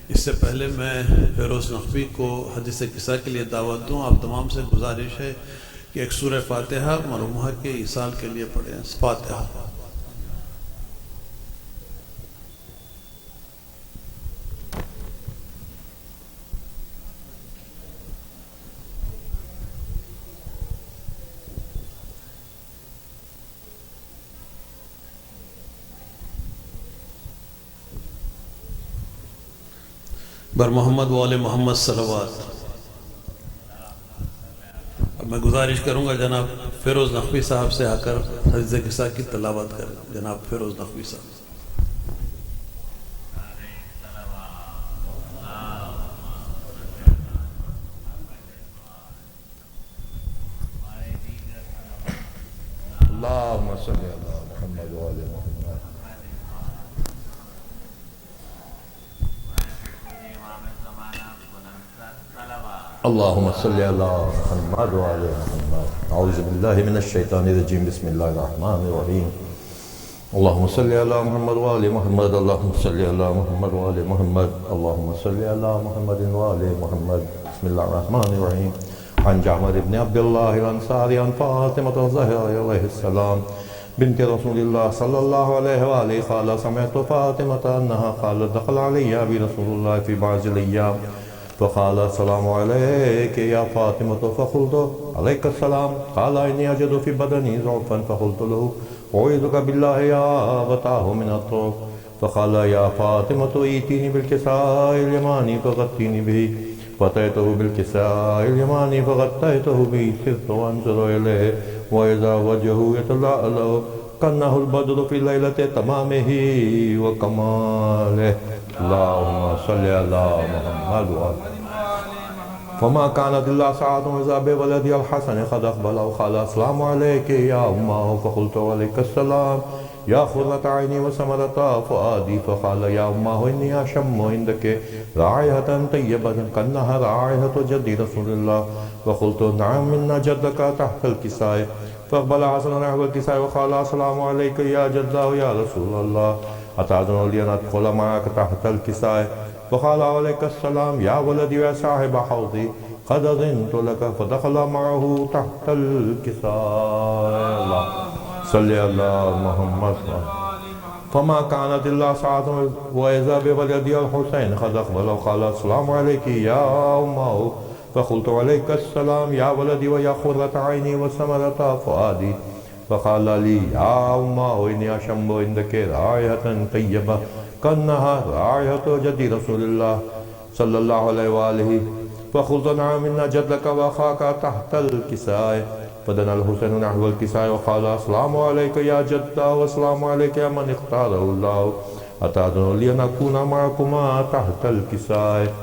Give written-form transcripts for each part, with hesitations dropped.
اس سے پہلے میں فیروز نقوی کو حدیث قصہ کے لیے دعوت دوں، آپ تمام سے گزارش ہے کہ ایک سورہ فاتحہ مرحومہ کے ایصال کے لیے پڑھیں۔ فاتحہ۔ بر محمد و آل محمد صلوات۔ اب میں گزارش کروں گا جناب فیروز نقوی صاحب سے آ کر حدیث قصہ کی تلاوت کریں۔ جناب فیروز نقوی صاحب۔ اللهم صل على محمد وآل محمد۔ اللهم صل على محمد وآل محمد۔ اعوذ باللہ من الشیطان الرجیم، بسم اللہ الرحمن الرحیم۔ اللهم صل على محمد وآل محمد، اللهم صل على محمد وآل محمد، اللهم صل على محمد وآل محمد، بسم اللہ الرحمن الرحیم۔ عن جعفر بن عبد الله الأنصاري عن فاطمة الزهراء عليه السلام بنت رسول الله صلى الله عليه وآله قال سمعت فاطمة أنها قالت دخل علي أبي رسول الله في بعض الأيام فقال السلام عليك يا فاطمة، فقلت عليك السلام، قال إني أجد في بدني ضعفا، فقلت له أعوذك بالله يا أبتاه من الطرق، فقال يا فاطمة ائتيني بالكساء اليماني فغطيني به، فأتيته بالكساء اليماني فغطيته به، سرت وأنظر إليه وإذا وجهه يتلألأ كأنه البدر في ليلة تمامه وكماله، اللهم صل على محمد وآله۔ فما كانت إلا ساعة إذا بولدي الحسن قد أقبل وقال السلام عليك يا أمه، فقلت وعليك السلام يا قرة عيني وثمرة فؤادي، فقال يا أمه إني أشم عندك رائحة طيبة كأنها رائحة جد رسول الله، فقلت نعم إن جدك تحت الكساء، فأقبل حسن نحو الكساء وقال السلام عليك يا جده يا رسول الله، أتأذن لي أن أدخل معك تحت الكساء؟ فقال عليك السلام يا ولدي يا صاحب حوضي، قد أذنت لك، فدخل معه تحت الكساء، صل على محمد۔ فما كانت إلا ساعة وإذا بولدي الحسين قد أقبل وقال السلام عليك يا أمه، فقلت عليك السلام يا ولدي ويا قرة عيني وثمرة فؤادي، فقال لي يا أمه إني أشم عندك رائحة طيبة كأنها رائحة جد رسول الله صلى الله عليه وآله، فقلت نعم إن جدك وأخاك تحت الكساء، فدنا الحسين نحو الكساء وقال السلام عليك يا جدة والسلام عليك يا من اختاره الله، أتأذن لي أن أكون معكما تحت الكساء؟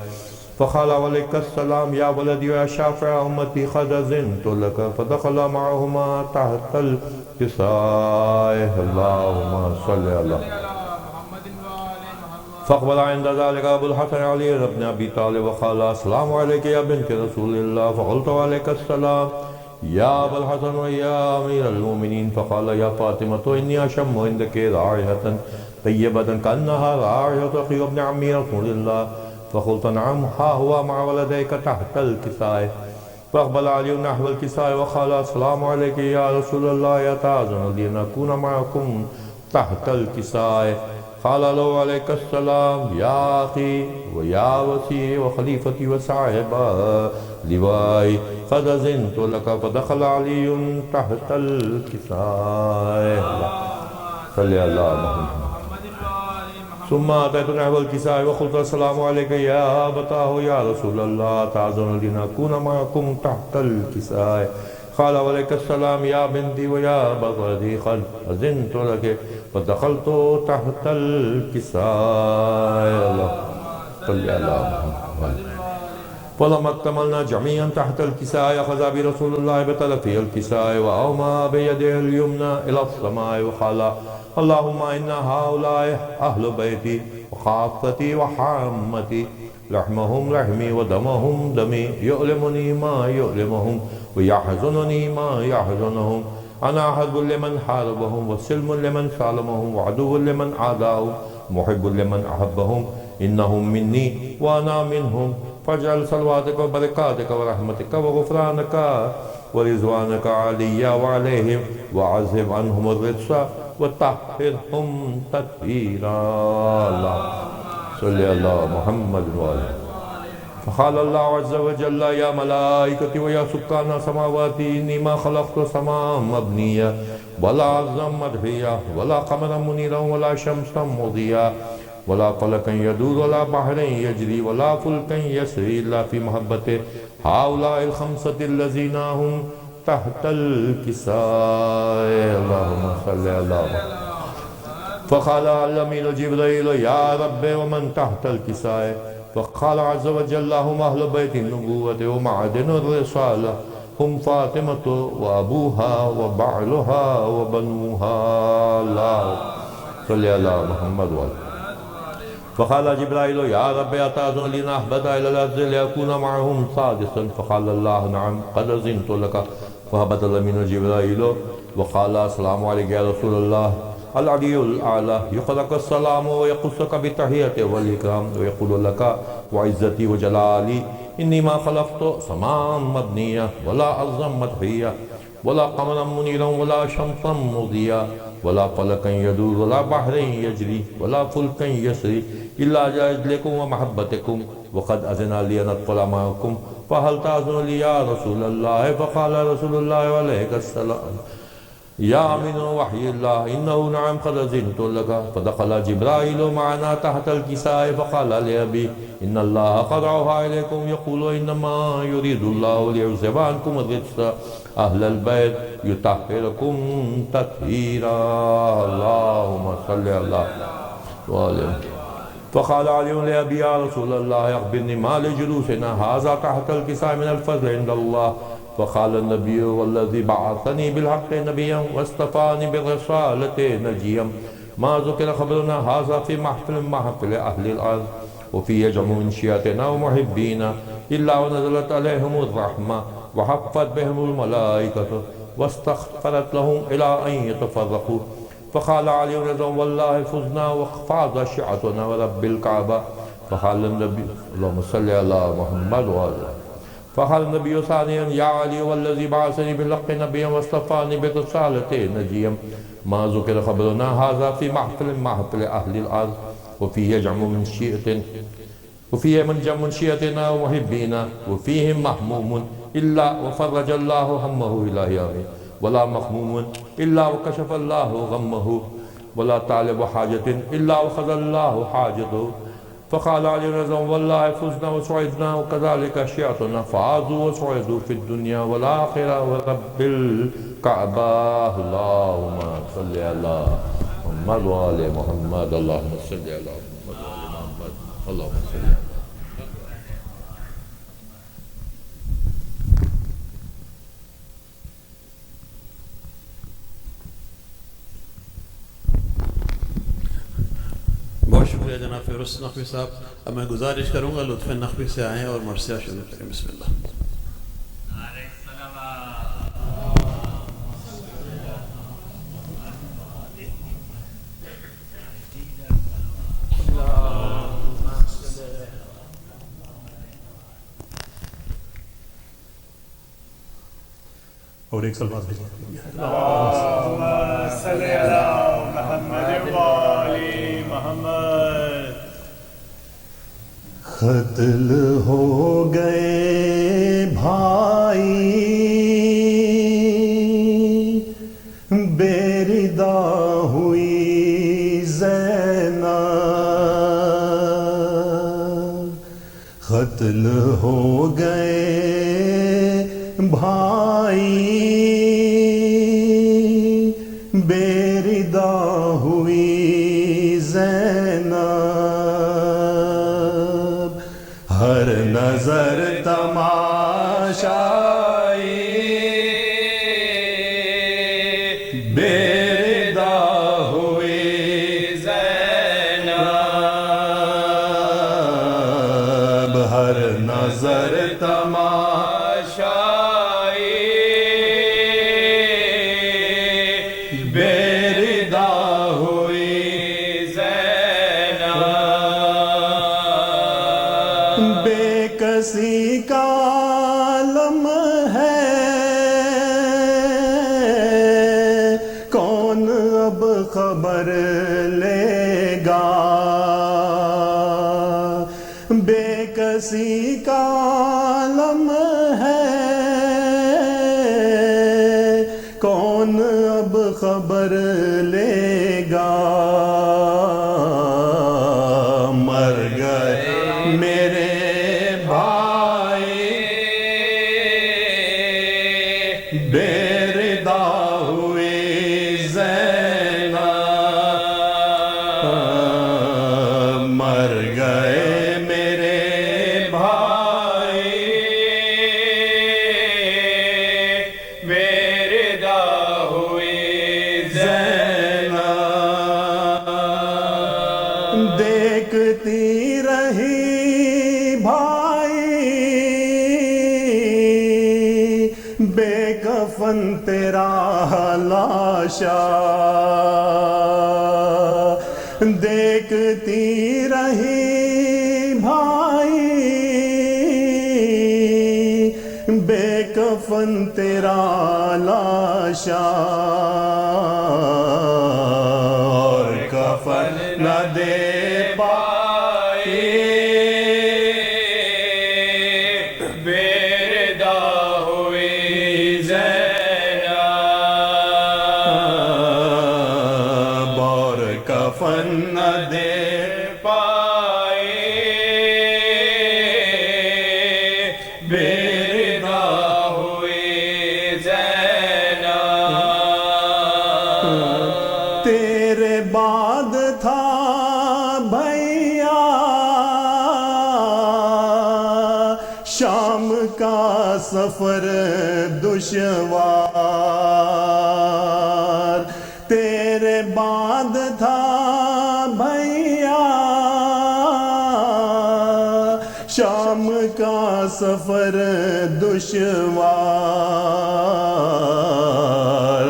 فقال عليك السلام يا ولدي يا شافع أمتي، قد أذنت لك، فدخل معهما تحت الكساء، اللهم صل على فاقبل عند ذلك أبو الحسن علي بن أبي طالب وقال السلام عليك يا بنت رسول الله، فقلت عليك السلام يا أبا الحسن ويا أمير المؤمنين، فقال يا فاطمة إني أشم عندك رائحة طيبة كأنها رائحة أخي وابن عمي رسول الله، فقلت نعم ها هو مع ولديك تحت الكساء، فأقبل علي نحو الكساء وقال السلام عليك يا رسول الله، أتأذن لي أن أكون معكم تحت الكساء؟ قال له عليك السلام يا أخي ويا وسيع وخليفتي وصاحب لواي، قد أذنت لك، فدخل علي تحت الكساء، صل على محمد۔ ثم أتيت نحو الكساء وقلت السلام عليك يا أبتاه يا رسول الله، أتأذن لي أن أكون معكم تحت الكساء؟ قال عليك السلام يا بنتي ويا بغدي، قد أذنت لك، فدخلت تحت الكساء، صل على محمد۔ فلما اكتملنا جميعا تحت الكساء أخذ برسول الله بطرفي الكساء وأومى بيده اليمنى إلى السماء وقال اللهم إن هؤلاء أهل بيتي وخاصتي وحامتي، لحمهم لحمي ودمهم دمي، يؤلمني ما يؤلمهم ويحزنني ما يحزنهم، أنا حرب لمن حاربهم وسلم لمن سالمهم وعدو لمن عاداهم محب لمن أحبهم، إنهم مني وأنا منهم فاجعل صلواتك وبركاتك ورحمتك وغفرانك ورضوانك علي وعليهم وعذب عنهم الرجس وطهرهم تطهيرا اللهم صل على محمد وآله. فقال الله عز وجل يا ملائكتي ويا سكان سماواتي إني ما خلقت سماء مبنية ولا أرضا مدحية ولا قمرا منيرا ولا شمسا مضيا ولا فلكا يدور ولا بحرا يجري ولا فلكا يسري إلا في محبته هؤلاء الخمسة الذين هم تحت الكساء اللهم صل على محمد. فقال الأمين جبريل يا رب ومن تحت الكساء؟ فقال عز وجل هم أهل بيت النبوة ومعدن الرسالة هم فاطمة وأبوها وبعلها وبنوها اللهم صل على محمد وآله. فقال جبرائيل يا رب أتأذن لي أهبط إلى الأرض لأكون معهم سادسا؟ فقال الله نعم قد أذنت لك. فهبط الأمين جبرائيل وقال السلام عليك يا رسول الله العلي الأعلى يقرأك السلام ويقصك بالتحية والإكرام ويقول لك وعزتي وجلالي إني ما خلقت سماء مبنية ولا أرضا مدحية ولا قمرا منيرا ولا شمسا مضيا ولا فلكا يدور ولا بحر يجري ولا فلكا يسري إلا لأجلكم ومحبتكم وقد أذن لي أن أدخل معكم فهل تأذن لي يا رسول الله؟ فقال رسول الله عليه السلام يا من وحي الله إنه نعم قد أذنت لك. فدخل جبرائيل معنا تحت الكساء فقال لأبي إن الله قرأها إليكم يقول إنما يريد الله ليعذب عنكم الرجس أهل البيت يطهركم تطهيرا اللهم صل على وآله. فقال علي لأبي يا رسول الله أخبرني ما لجلوسنا هذا تحت الكساء من الفضل عند الله؟ فقال النبي والذي بعثني بالحق نبيا واصطفاني بالرسالة نجيا ما ذكر خبرنا هذا في محفل أهل الأرض وفي يجمع من شيعتنا ومحبينا إلا ونزلت عليهم الرحمة وحفت بهم الملائكة واستغفرت لهم إلى أن يتفرقوا. فقال علي رضي والله فزنا وفاز شيعتنا ورب الكعبة. فقال النبي اللهم صل على محمد وآله. فقال النبي ثانيا يا علي والذي بعثني بالحق نبيا واصطفاني برسالة نجيا ما ذكر خبرنا هذا في محفل أهل الأرض وفيه جمع من شيعتنا ومحبينا وفيهم محموم إلا وفرج الله همه إلى يومه ولا مخموم إلا وكشف الله غمه ولا طالب حاجة إلا وخذ الله حاجته. فقال علي رضي والله فزنا وسعدنا وكذلك شيعتنا فازوا وسعدوا في الدنيا والآخرة ورب الكعبة اللهم صل على محمد وآل محمد اللهم صل على محمد وآل محمد اللهم صل على بہت شکریہ جناب فیروز نقوی صاحب. اب میں گزارش کروں گا لطف نقوی سے آئیں اور مرثیہ شروع کریں. بسم اللہ. اور ایک سلوات بھیجیں. اللہم صلی علی محمد والی محمد. قتل ہو گئے بھائی بے ردا ہوئی زینب. قتل ہو گئے بھائی بے ردا ہوئی زینب. ہر نظر تماشائی بے ردا ہوئی زینب. ہر نظر تماشائی بے ردا ہوئی زینب. خبر لے گا، بے کسی کا عالم ہے، کون اب خبر لے گا، مر گئے میرے بھائی بےردا ہوئی زینب، مر گئے میرے بھائی بےردا ہوئی زینب، دیکھتی رہی بھائی بے کفن تیرا لاشا، دیکھتی رہی بھائی بے کفن تیرا لاشا، اور کفن نہ دے پائی بےردا ہوئی زینب، اور کفن نہ دے پائی بےردا ہوئی زینب، تیرے بعد تھا بھیا شام کا سفر دشوار، تیرے بعد تھا بھیا شام کا سفر دشوار،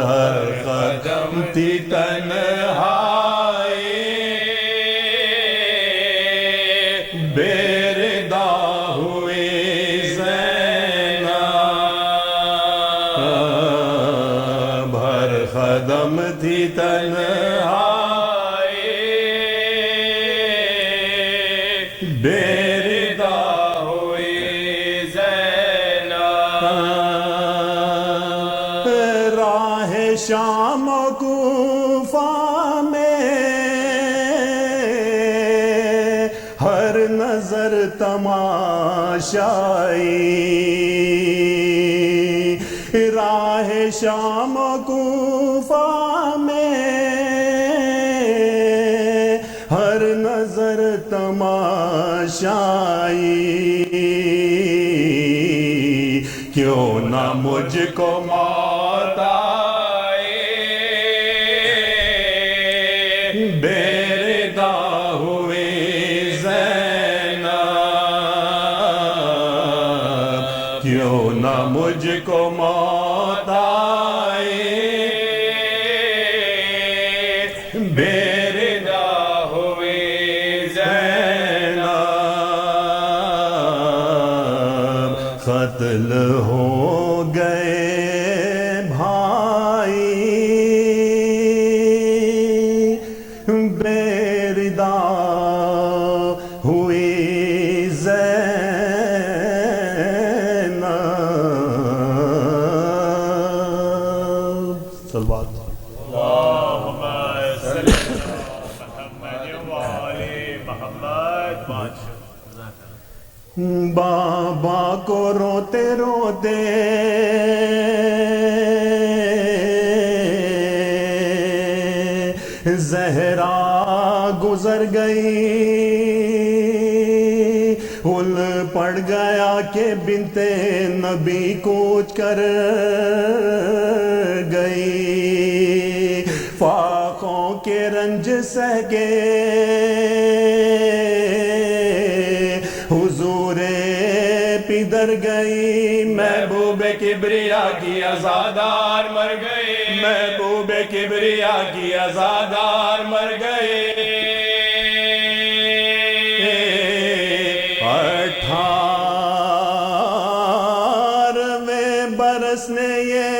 ہر قدم تھی تنہائی بےردا ہوئی زینب، ہر قدم تھی تنہائی بےردا ہوئی زینب، راہ شام و کوفہ میں ہر نظر تماشائی، راہ شام و کوفہ میں ہر نظر تماشائی، کیوں نہ مجھ کو موت آئے بےردا ہوئی زینب، کیوں نہ مجھ کو موت آئے بےردا ہوئی زینب، قتل ہو گئے بھائی بےردا ہوئی زینب، صلوات اللہم صلی علی محمد وآل محمد، بابا کو روتے روتے زہرا گزر گئی، ہل پڑ گیا کہ بنت نبی کوچ کر گئی، فاقوں کے رنج سہ کے حضور پدر گئی، محبوب کبریا کی عزادار مر گئی، محبوب کبریا کی عزادار مر گئی، 18ویں برس نے یہ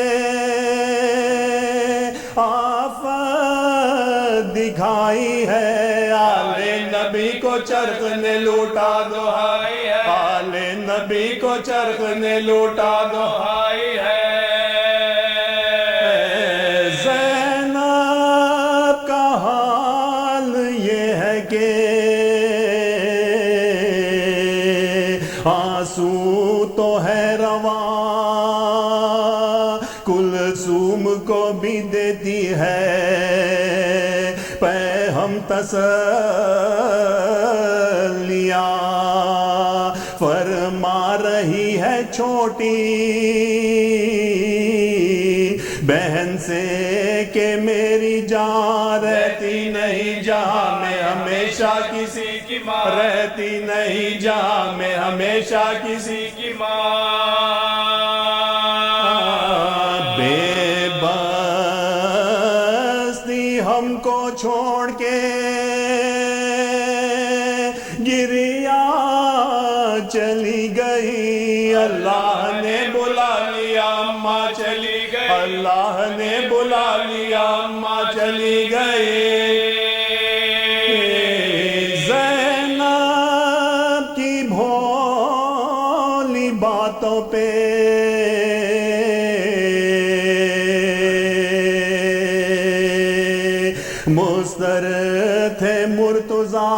آفت دکھائی ہے آل نبی کو چرخ نے لوٹا دہائی ہے آل نبی کو چرخ نے لوٹا دہائی ہے زینب کا حال یہ ہے کہ آنسو تو ہے رواں کلثوم کو بھی دیتی ہے ہم تسلیاں فرما رہی ہے چھوٹی بہن سے کہ میری جان رہتی نہیں جہاں میں ہمیشہ کسی کی ماں رہتی نہیں جہاں میں ہمیشہ کسی کی ماں بے بستی ہم کو چھوڑ کے گریا چلی گئی اللہ نے بلا لیا اماں چلی گئی اللہ نے بلا لیا اماں چلی گئی زینب کی بھولی باتوں پہ مستر تھے مرتضیٰ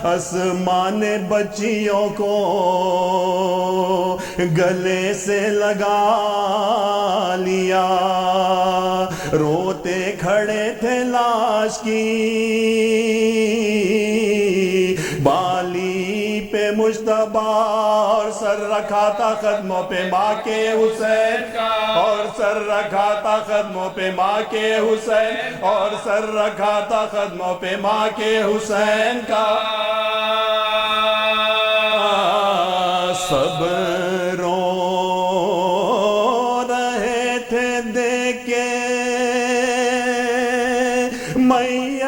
آسمان بچیوں کو گلے سے لگا لیا روتے کھڑے تھے لاش کی بالی پہ مجتبیٰ اور سر رکھا تھا قدموں پہ ماں کے حسین اور سر رکھا تھا قدموں پہ ماں کے حسین اور سر رکھا تھا قدموں پہ ماں کے حسین کا سب رو رہے تھے دیکھ کے میت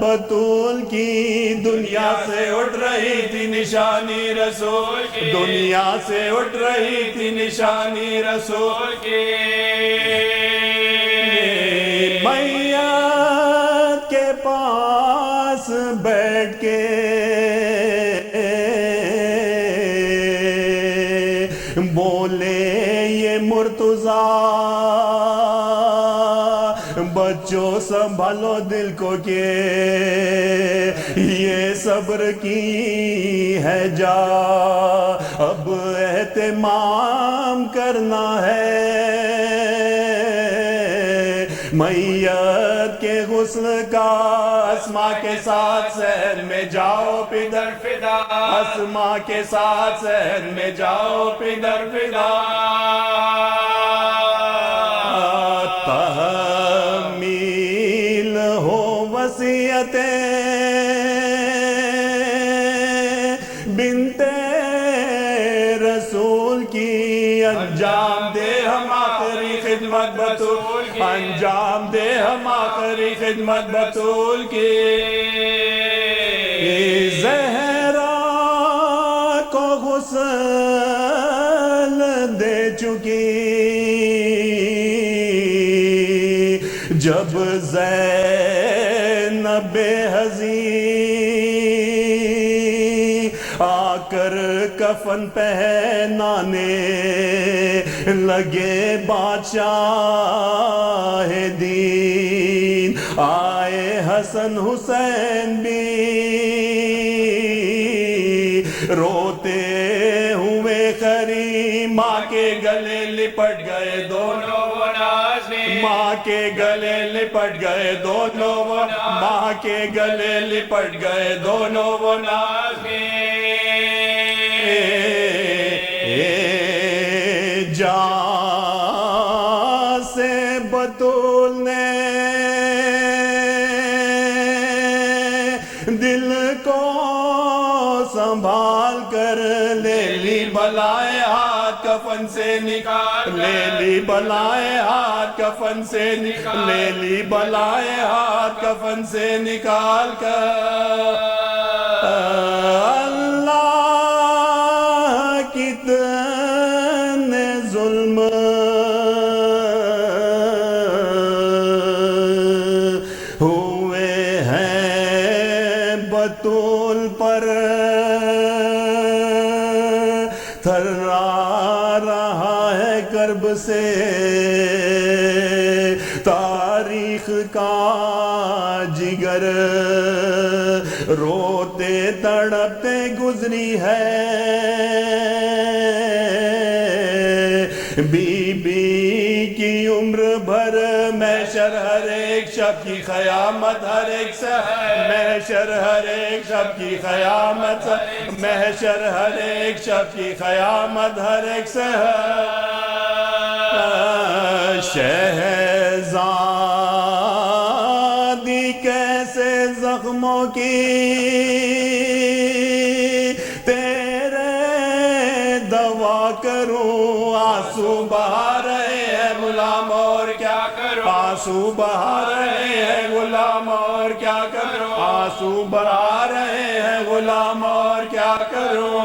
بطول کی دنیا سے اٹھ رہی تھی نشانی رسول کی دنیا سے اٹھ رہی تھی نشانی رسول کی میت کے پاس بیٹھ کے بولے یہ مرتضیٰ بچوں سنبھالو دل کو کہ یہ صبر کی ہے جا اب اہتمام کرنا ہے میت کے غسل کا اسماء کے ساتھ صحن میں جاؤ پدر فدا اسماء کے ساتھ صحن میں جاؤ پدر فدا تحمیل ہو وصیتیں بنت رسول کی انجام دے ہم آخری خدمت بطول کی انجام دے ہم آخری خدمت بطول کی زہرا کو غسل دے چکی جب زینب حزین آ کر کفن پہنانے لگے بادشاہ دین آئے حسن حسین بھی روتے ہوئے قریب ماں کے گلے لپٹ گئے دونوں ماں کے گلے لپٹ گئے دونوں ماں کے گلے لپٹ گئے دونوں وہ جان سے بطول نے دل کو سنبھال کر لے لی بلائے ہاتھ کفن سے نکال لے لی بلائے ہاتھ کفن سے نکال لے لی بلائے ہاتھ کفن سے نکال کر اللہ کتنے ظلم تھرا رہا ہے کرب سے تاریخ کا جگر روتے تڑپتے گزری ہے بی بی کی عمر بھر محشر ہر ایک شب کی قیامت ہر ایک سے محشر ہر ایک شب کی قیامت محشر ہر ایک شب کی قیامت ہر ایک سے شہزادی کیسے زخموں کی تیرے دوا کروں آنسو بہا رہے ہیں غلام اور کیا کروں آنسو بہا رہے ہیں غلام اور کیا کروں آنسو بہا رہے ہیں غلام اور کیا کروں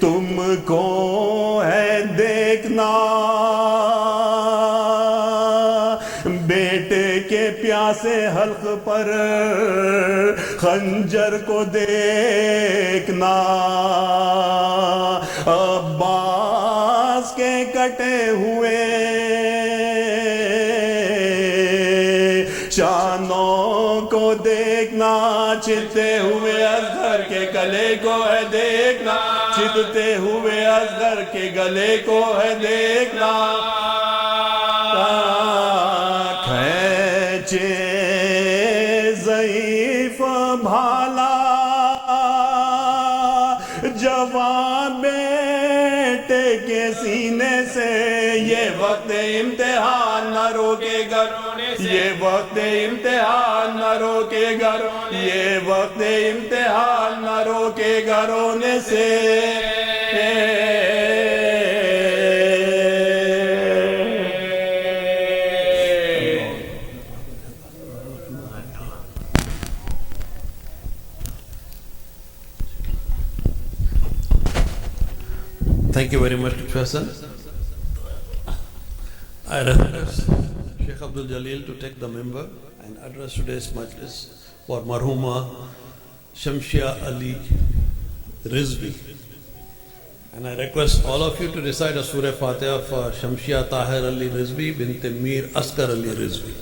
تم کو ہے دیکھنا بیٹے کے پیاسے حلق پر خنجر کو دیکھنا عباس کے کٹے ہوئے شانوں کو دیکھنا چھلتے ہوئے اصغر کے گلے کو ہے دیکھنا چھلتے ہوئے اصغر کے گلے کو ہے دیکھنا کھینچے ضعیف بھالا جوان بیٹے کے سینے سے یہ وقت امتحان نہ روکے گا یہ وقت امتحان نہ روکے گا یہ وقت امتحان نہ روکے گا رونے سے Thank you very much, Professor. I request Sheikh Abdul Jalil to take the member and address today's majlis for Marhuma Shamsia Ali Rizvi. And I request all of you to recite a Surah Fatiha for Shamsia Tahir Ali Rizvi bint Mir Askar Ali Rizvi.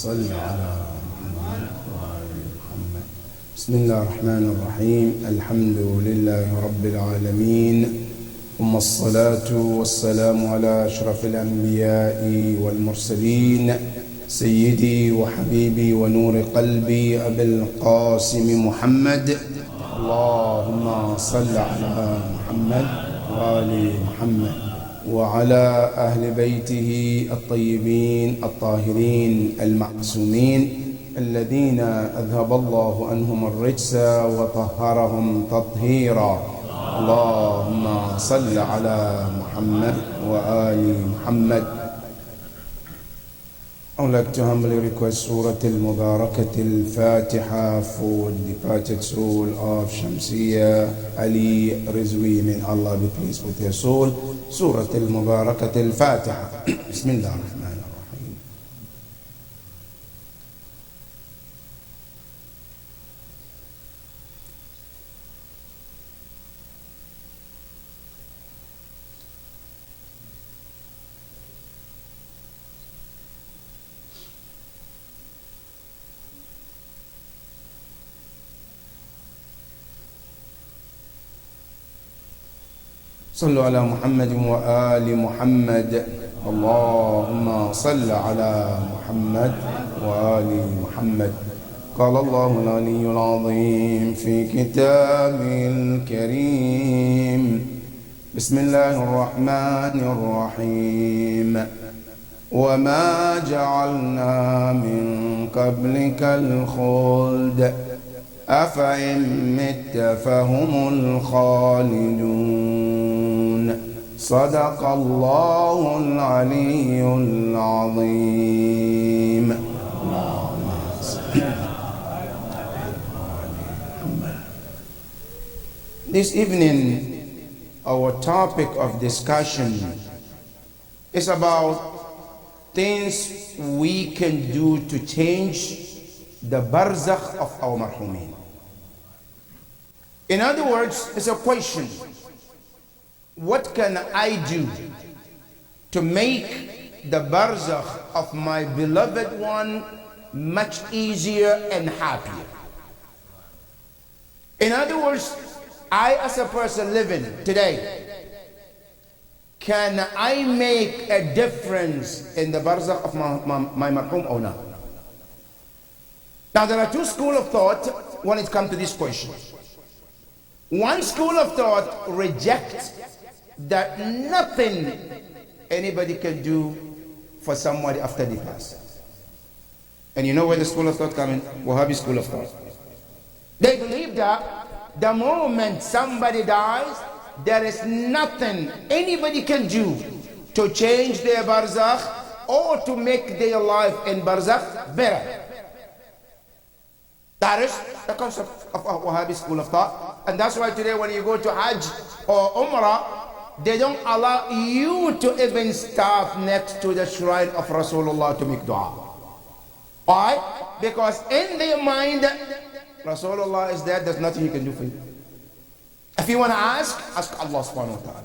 صل على محمد وآل محمد. بسم الله الرحمن الرحيم. الحمد لله رب العالمين ثم الصلاة والسلام على أشرف الأنبياء والمرسلين سيدي وحبيبي ونور قلبي أبي القاسم محمد. اللهم صل على محمد وآل محمد وعلى أهل بيته الطيبين الطاهرين المعصومين الذين أذهب الله عنهم الرجس وطهرهم تطهيرا. اللهم صل على محمد وآل محمد. I would like to humbly request Surah Al-Mubarakat Al-Fatiha for the departed soul of Shamsia Ali Rizvi. May Allah be pleased with her soul. Surah Al-Mubarakat Al-Fatiha. Bismillah ar-Rahman ar-Rahim. صلوا على محمد وآل محمد. اللهم صل على محمد وآل محمد. قال الله العلي العظيم في كتابه الكريم بسم الله الرحمن الرحيم وما جعلنا من قبلك الخلد أفإن مت فهم الخالدون صدق الله العلي العظيم. This evening, our topic of discussion is about things we can do to change the barzakh of our marhumin. In other words, it's a question. What can I do to make the barzakh of my beloved one much easier and happier? In other words, I as a person living today, can I make a difference in the barzakh of my marhum or not? Now there are two schools of thought when it comes to this question. One school of thought rejects that nothing anybody can do for somebody after they pass. And you know where the school of thought comes in? Wahhabi school of thought. They believe that the moment somebody dies, there is nothing anybody can do to change their barzakh or to make their life in barzakh better. That is the concept of Wahhabi school of thought. And that's why today when you go to Hajj or Umrah, they don't allow you to even stop next to the shrine of Rasulullah to make dua. Why? Because in their mind, Rasulullah is there, there's nothing you can do for you. If you want to ask Allah subhanahu wa ta'ala.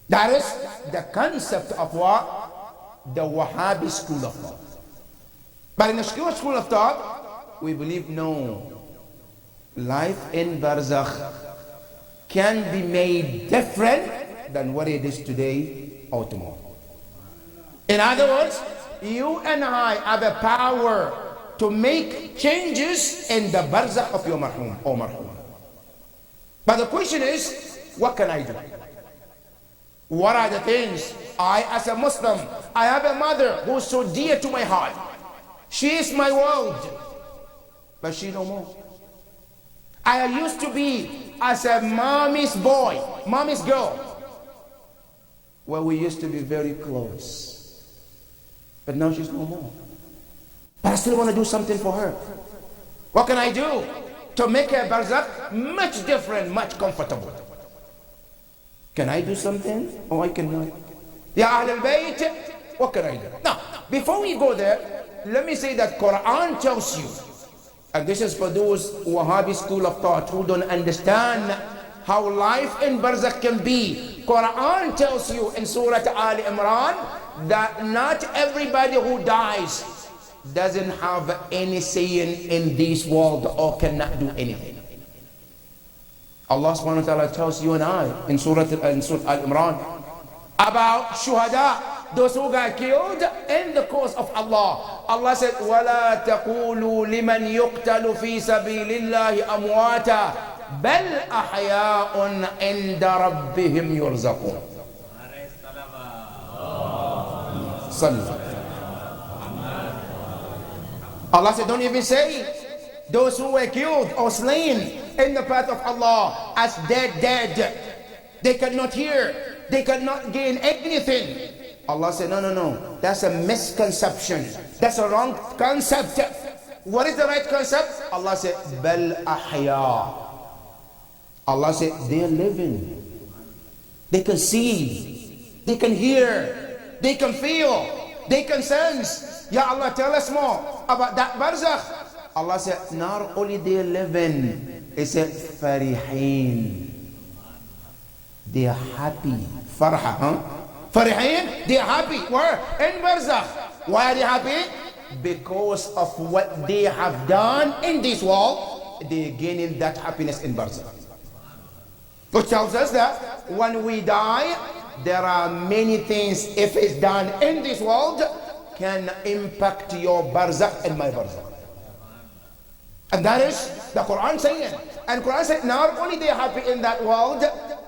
That is the concept of what? The Wahhabi school of thought. But in the school of thought, we believe no. Life in barzakh can be made different than what it is today or tomorrow. In other words, you and I have a power to make changes in the barzakh of your marhum or marhum. But the question is, what can I do? What are the things? I as a Muslim, I have a mother who is so dear to my heart. She is my world, but she no more. I used to be as a mommy's boy, mommy's girl, where we used to be very close. But now she's no more. But I still want to do something for her. What can I do to make her barzakh much different, much comfortable? Can I do something or I cannot? Ya Ahl al-Bayt, what can I do? Now, before we go there, let me say that Quran tells you, and this is for those Wahhabi school of thought who don't understand how life in barzakh can be. Quran tells you in Surah Al Imran that not everybody who dies doesn't have any saying in this world or cannot do anything. Allah subhanahu wa ta'ala tells you and I in Surah Al Imran about shuhada, those who got killed in the cause of Allah. Allah said, وَلَا تَقُولُوا لِمَنْ يُقْتَلُ فِي سَبِيلِ اللَّهِ أَمْوَاتًا بَلْ أَحْيَاءٌ عِنْدَ رَبِّهِمْ يُرْزَقُونَ. Allah said, don't even say those who were killed or slain in the path of Allah as dead. They cannot hear, they cannot gain anything. Allah said, no, that's a misconception. That's a wrong concept. What is the right concept? Allah said, Bal ahya. Allah said, they are living. They can see, they can hear, they can feel, they can sense. Ya Allah, tell us more about that barzakh. Allah said, not only they are living, He said, farihin. They are happy. Farha, huh? Farihin, they are happy. Where? In barzakh. Why are they happy? Because of what they have done in this world, they are gaining that happiness in barzakh. Which tells us that when we die, there are many things, if it's done in this world, can impact your barzakh and my barzakh. And that is the Quran saying. And Quran said, not only they are happy in that world,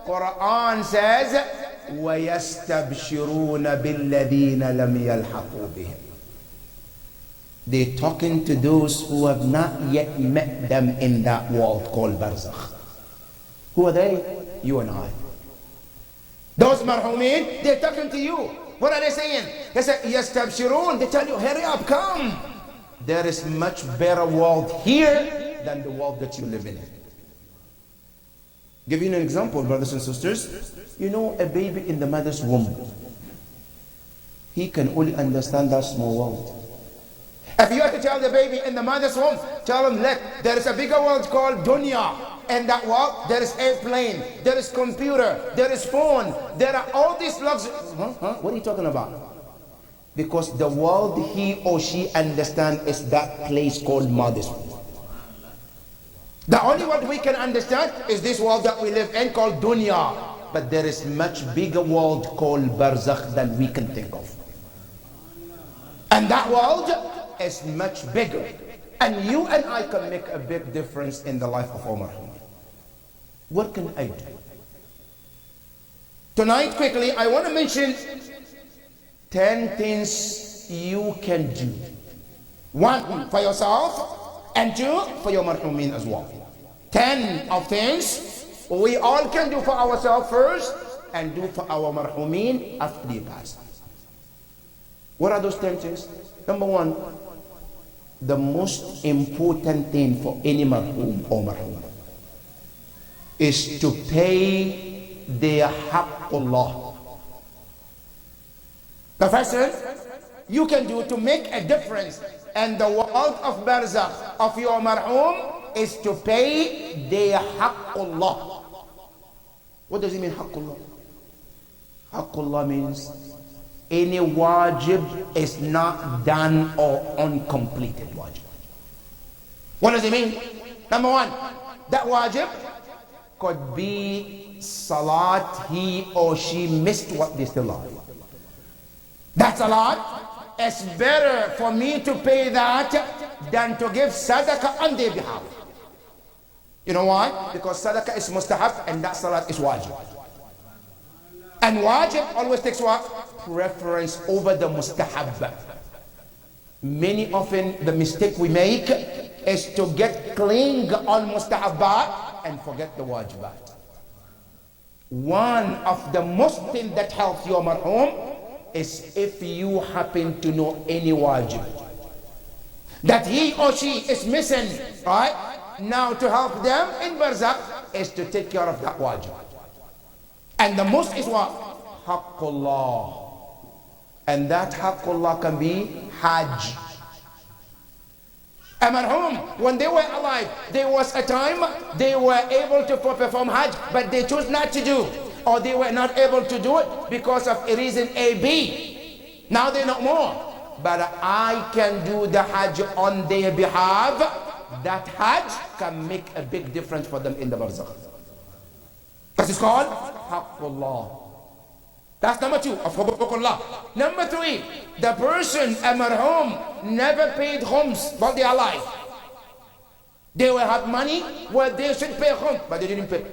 Quran says, وَيَسْتَبْشِرُونَ بِالَّذِينَ لَمْ يَلْحَقُوا بِهِمْ. They're talking to those who have not yet met them in that world called Barzakh. Who are they? You and I. Those marhumin, they're talking to you. What are they saying? They say, Yastabshirun. They tell you, hurry up, come. There is much better world here than the world that you live in. Give you an example, brothers and sisters. You know, a baby in the mother's womb, he can only understand that small world. If you have to tell the baby in the mother's womb, tell him, look, there is a bigger world called dunya. And that world, there is airplane, there is computer, there is phone, there are all these luxury. What are you talking about? Because the world he or she understands is that place called mother's womb. The only world we can understand is this world that we live in called dunya. But there is much bigger world called barzakh than we can think of. And that world is much bigger. And you and I can make a big difference in the life of Omar. What can I do? Tonight, quickly, I want to mention 10 things you can do. 1, for yourself, and 2, for your marhumin as well. 10 of things we all can do for ourselves first, and do for our marhumin after they pass. What are those 10 things? Number 1, the most important thing for any marhum or marhum is to pay their haqqullah. The first thing you can do to make a difference in the world of barzakh of your marhum is to pay their haqqullah. What does it mean, haqqullah? Haqqullah means any wajib is not done or uncompleted wajib. What does it mean? Number 1, that wajib could be salat he or she missed what they still are. That salat, it's better for me to pay that than to give sadaqah on their behalf. You know why? Because sadaqah is mustahab and that salat is wajib. And wajib always takes what? Preference over the mustahab. Many often the mistake we make is to get cling on mustahabat and forget the wajibat. One of the most things that helps your marhum is if you happen to know any wajib that he or she is missing, right? Now to help them in barzakh is to take care of that wajib. And the most is what? Haqqullah. And that haqqullah can be hajj. A marhum, when they were alive, there was a time they were able to perform hajj, but they chose not to do, or they were not able to do it because of a reason A, B. Now they're not more. But I can do the hajj on their behalf. That hajj can make a big difference for them in the barzakh. That is called haqqullah. That's number 2 of huququllah. Number 3, the person, a marhum, never paid khums while they are alive. They will have money where they should pay khums, but they didn't pay.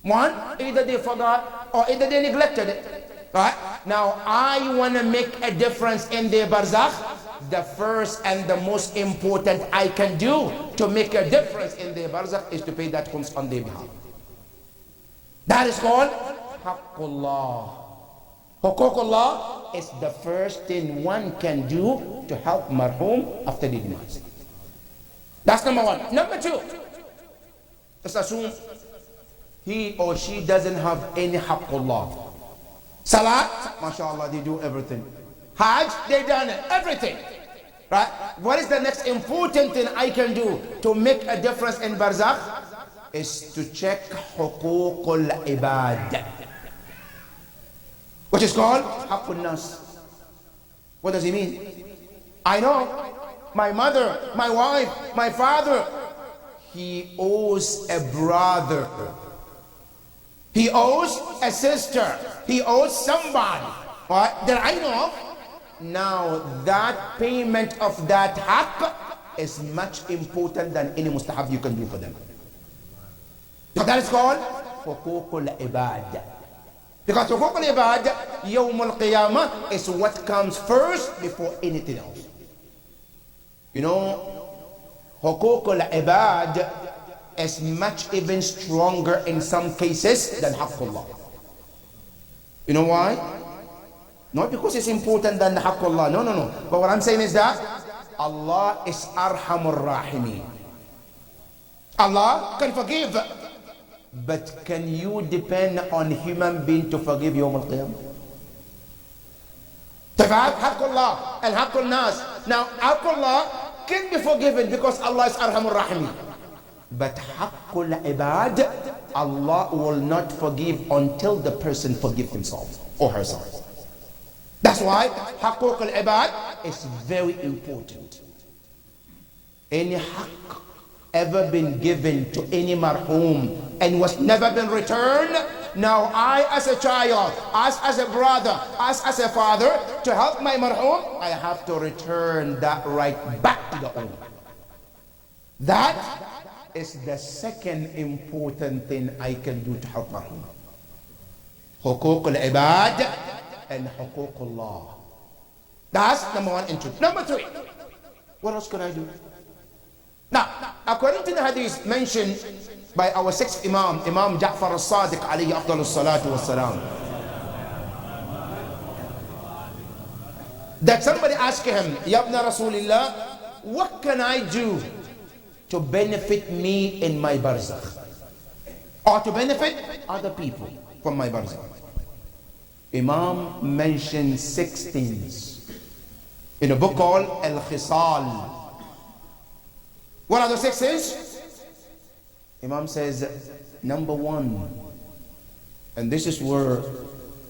1, either they forgot or either they neglected it. Right? Now I want to make a difference in their barzakh. The first and the most important I can do to make a difference in their barzakh is to pay that khums on their behalf. That is called haqqullah. Huququllah is the first thing one can do to help marhum after the demise. That's number 1. Number 2, let's assume he or she doesn't have any haqqullah. Salat, mashallah, they do everything. Hajj, they done it, everything. Right? What is the next important thing I can do to make a difference in barzakh? Is to check huququl ibad, which is called haqqun nas. What does it mean? I know my mother, my wife, my father, he owes a brother, he owes a sister, he owes somebody, right, that I know of. Now that payment of that haqq is much important than any mustahab you can do for them. So that is called huququl ibad. Because huququl ibad, yawm al-qiyamah, is what comes first before anything else. You know, حقوق العباد is much even stronger in some cases than Haqqullah. You know why? Not because it's important than Haqqullah. No. But what I'm saying is that Allah is Arhamur Rahimeen. Allah can forgive. But can you depend on human being to forgive Yawm al-Qiyamah? Tafad Haqqullah and Haqqul Nas. Now Haqqullah can be forgiven because Allah is Arhamur Rahimeen. But Haqqul Ibad, Allah will not forgive until the person forgives himself or herself. That's why Haqqul Ibad is very important. Any haqq ever been given to any marhum and was never been returned, now I as a child, as a brother, as a father, to help my marhum, I have to return that right back to the owner. That is the second important thing I can do to help marhum. Huquq al-ibad and huquq Allah. That's number one and two. Number three, what else can I do? Now, according to the hadith mentioned by our sixth Imam, Imam Ja'far al-Sadiq alayhi afdalus salatu wassalam, that somebody asked him, Ya ibn Rasulillah, what can I do to benefit me in my barzakh, or to benefit other people from my barzakh? Imam mentioned 6 things in a book called Al-Khisal. What are the 6 things? Imam says, number 1, and this is where,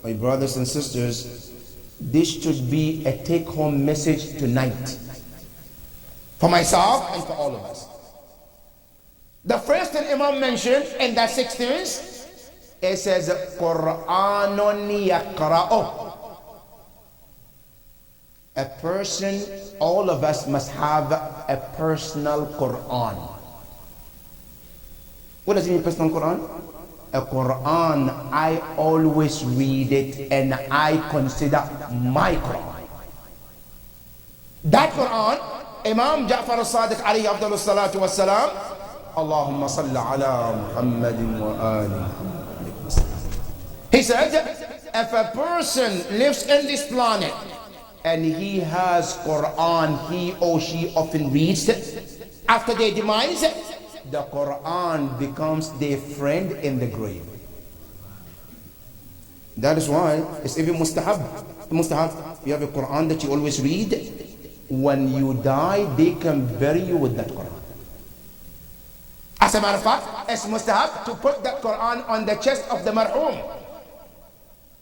my brothers and sisters, this should be a take-home message tonight for myself and for all of us. The first thing Imam mentioned in that 6 things, it says, Qur'anun yaqra'uh. A person, all of us must have a personal Quran. What does it mean, personal Quran? A Quran, I always read it and I consider my Quran. That Quran, Imam Ja'far al-Sadiq alayhi afdalus salatu wassalam, Allahumma salli ala Muhammadin wa ali Muhammad. He said, if a person lives in this planet and he has Quran, he or she often reads it, after their demise, the Quran becomes their friend in the grave. That is why it's even mustahab. You have a Quran that you always read. When you die, they can bury you with that Quran. As a matter of fact, it's mustahab to put that Quran on the chest of the marhum,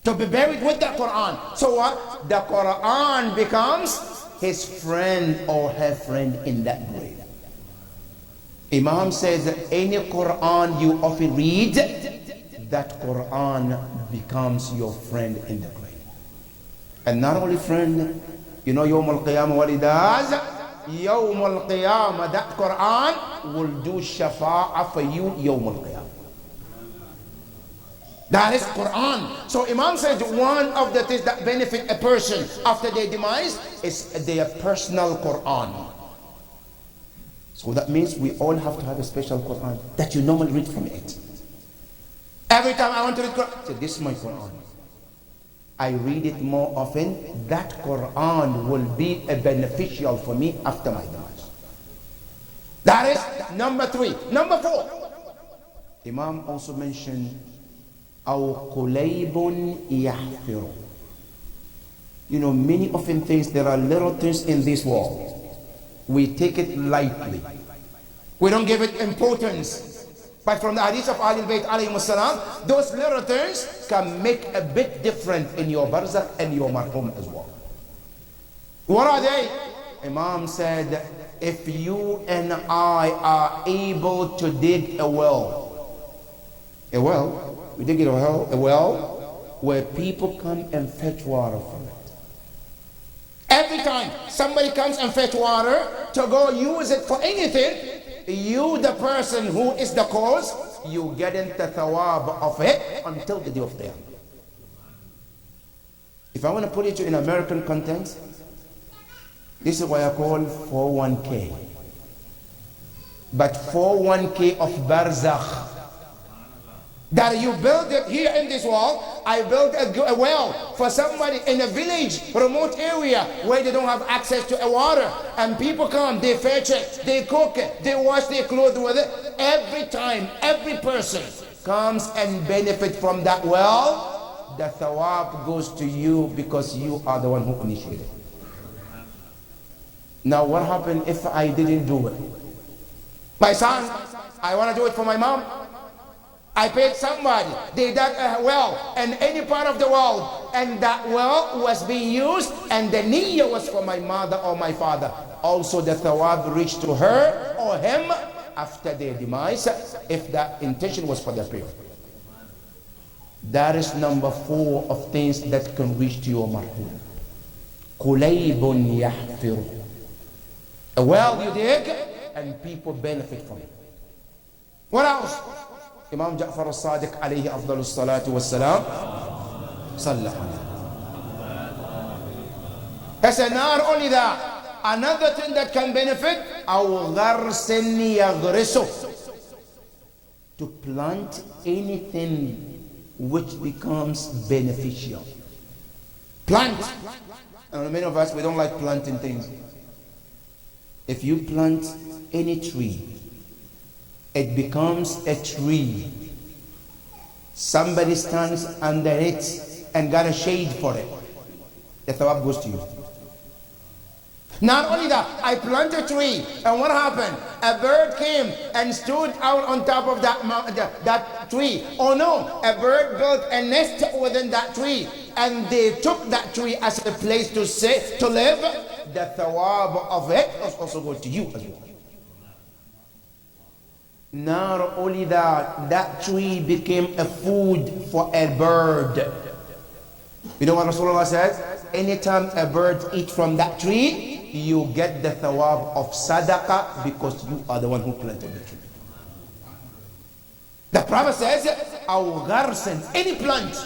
to be buried with the Quran. So what? The Quran becomes his friend or her friend in that grave. Imam says that any Quran you often read, that Quran becomes your friend in the grave. And not only friend, you know Yawm al-Qiyamah what it does? Yawm al-Qiyamah, that Quran will do shafa'ah for you Yawm al-Qiyamah. That is Quran. So Imam said one of the things that benefit a person after their demise is their personal Quran. So that means we all have to have a special Quran that you normally read from it. Every time I want to read Quran, I say, this is my Quran. I read it more often. That Quran will be a beneficial for me after my demise. That is number 3. Number 4. Imam also mentioned أو قليب يحفر. You know, many often things, there are little things in this world. We take it lightly. We don't give it importance. But from the hadith of Ahlul Bayt alayhim salam, those little things can make a big difference in your barzakh and your marhum as well. What are they? Imam said, if you and I are able to dig a well, we dig a well where people come and fetch water from it. Every time somebody comes and fetch water to go use it for anything, you, the person who is the cause, you get into thawab of it until the day of Qiyamah. If I want to put it in American context, This is what I call 401k. But 401k of barzakh. That you build it here in this world. I built a well for somebody in a village, remote area where they don't have access to water. And people come, they fetch it, they cook it, they wash their clothes with it. Every time, every person comes and benefit from that well, the thawab goes to you because you are the one who initiated. Now what happened if I didn't do it? My son, I want to do it for my mom. I paid somebody, they dug a well in any part of the world, and that well was being used, and the niyyah was for my mother or my father. Also the thawab reached to her or him after their demise, if that intention was for the prayer. That is number 4 of things that can reach to your marhum. Qulaybun yahfiru. A well you dig, and people benefit from it. What else? Imam Ja'far al-Sadiq alayhi afdalus salatu wassalam sallallahu. He said, not only that, another thing that can benefit, أو غرس يغرسه, to plant anything which becomes beneficial. Plant. And many of us, we don't like planting things. If you plant any tree, it becomes a tree. Somebody stands under it and got a shade for it. The thawab goes to you. Not only that, I planted a tree, and what happened? A bird came and stood out on top of that tree. Oh no, a bird built a nest within that tree, and they took that tree as a place to live. The thawab of it also goes to you as well. Not only that, that tree became a food for a bird. You know what Rasulullah says? Anytime a bird eats from that tree, you get the thawab of sadaqah because you are the one who planted the tree. The Prophet says, أو غرس, any plant,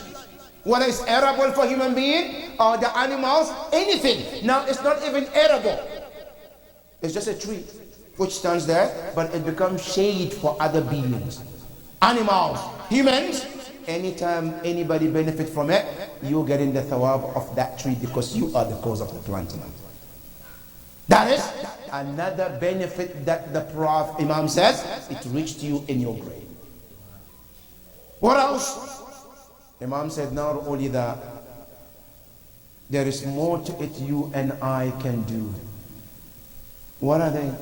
whether it's edible for human being or the animals, anything. Now it's not even edible. It's just a tree which stands there, but it becomes shade for other beings, animals, humans. Anytime anybody benefit from it, you get in the thawab of that tree because you are the cause of the planting. That is another benefit that the Prophet Imam says, it reached you in your grave. What else? Imam said, not only that, there is more to it you and I can do. What are they?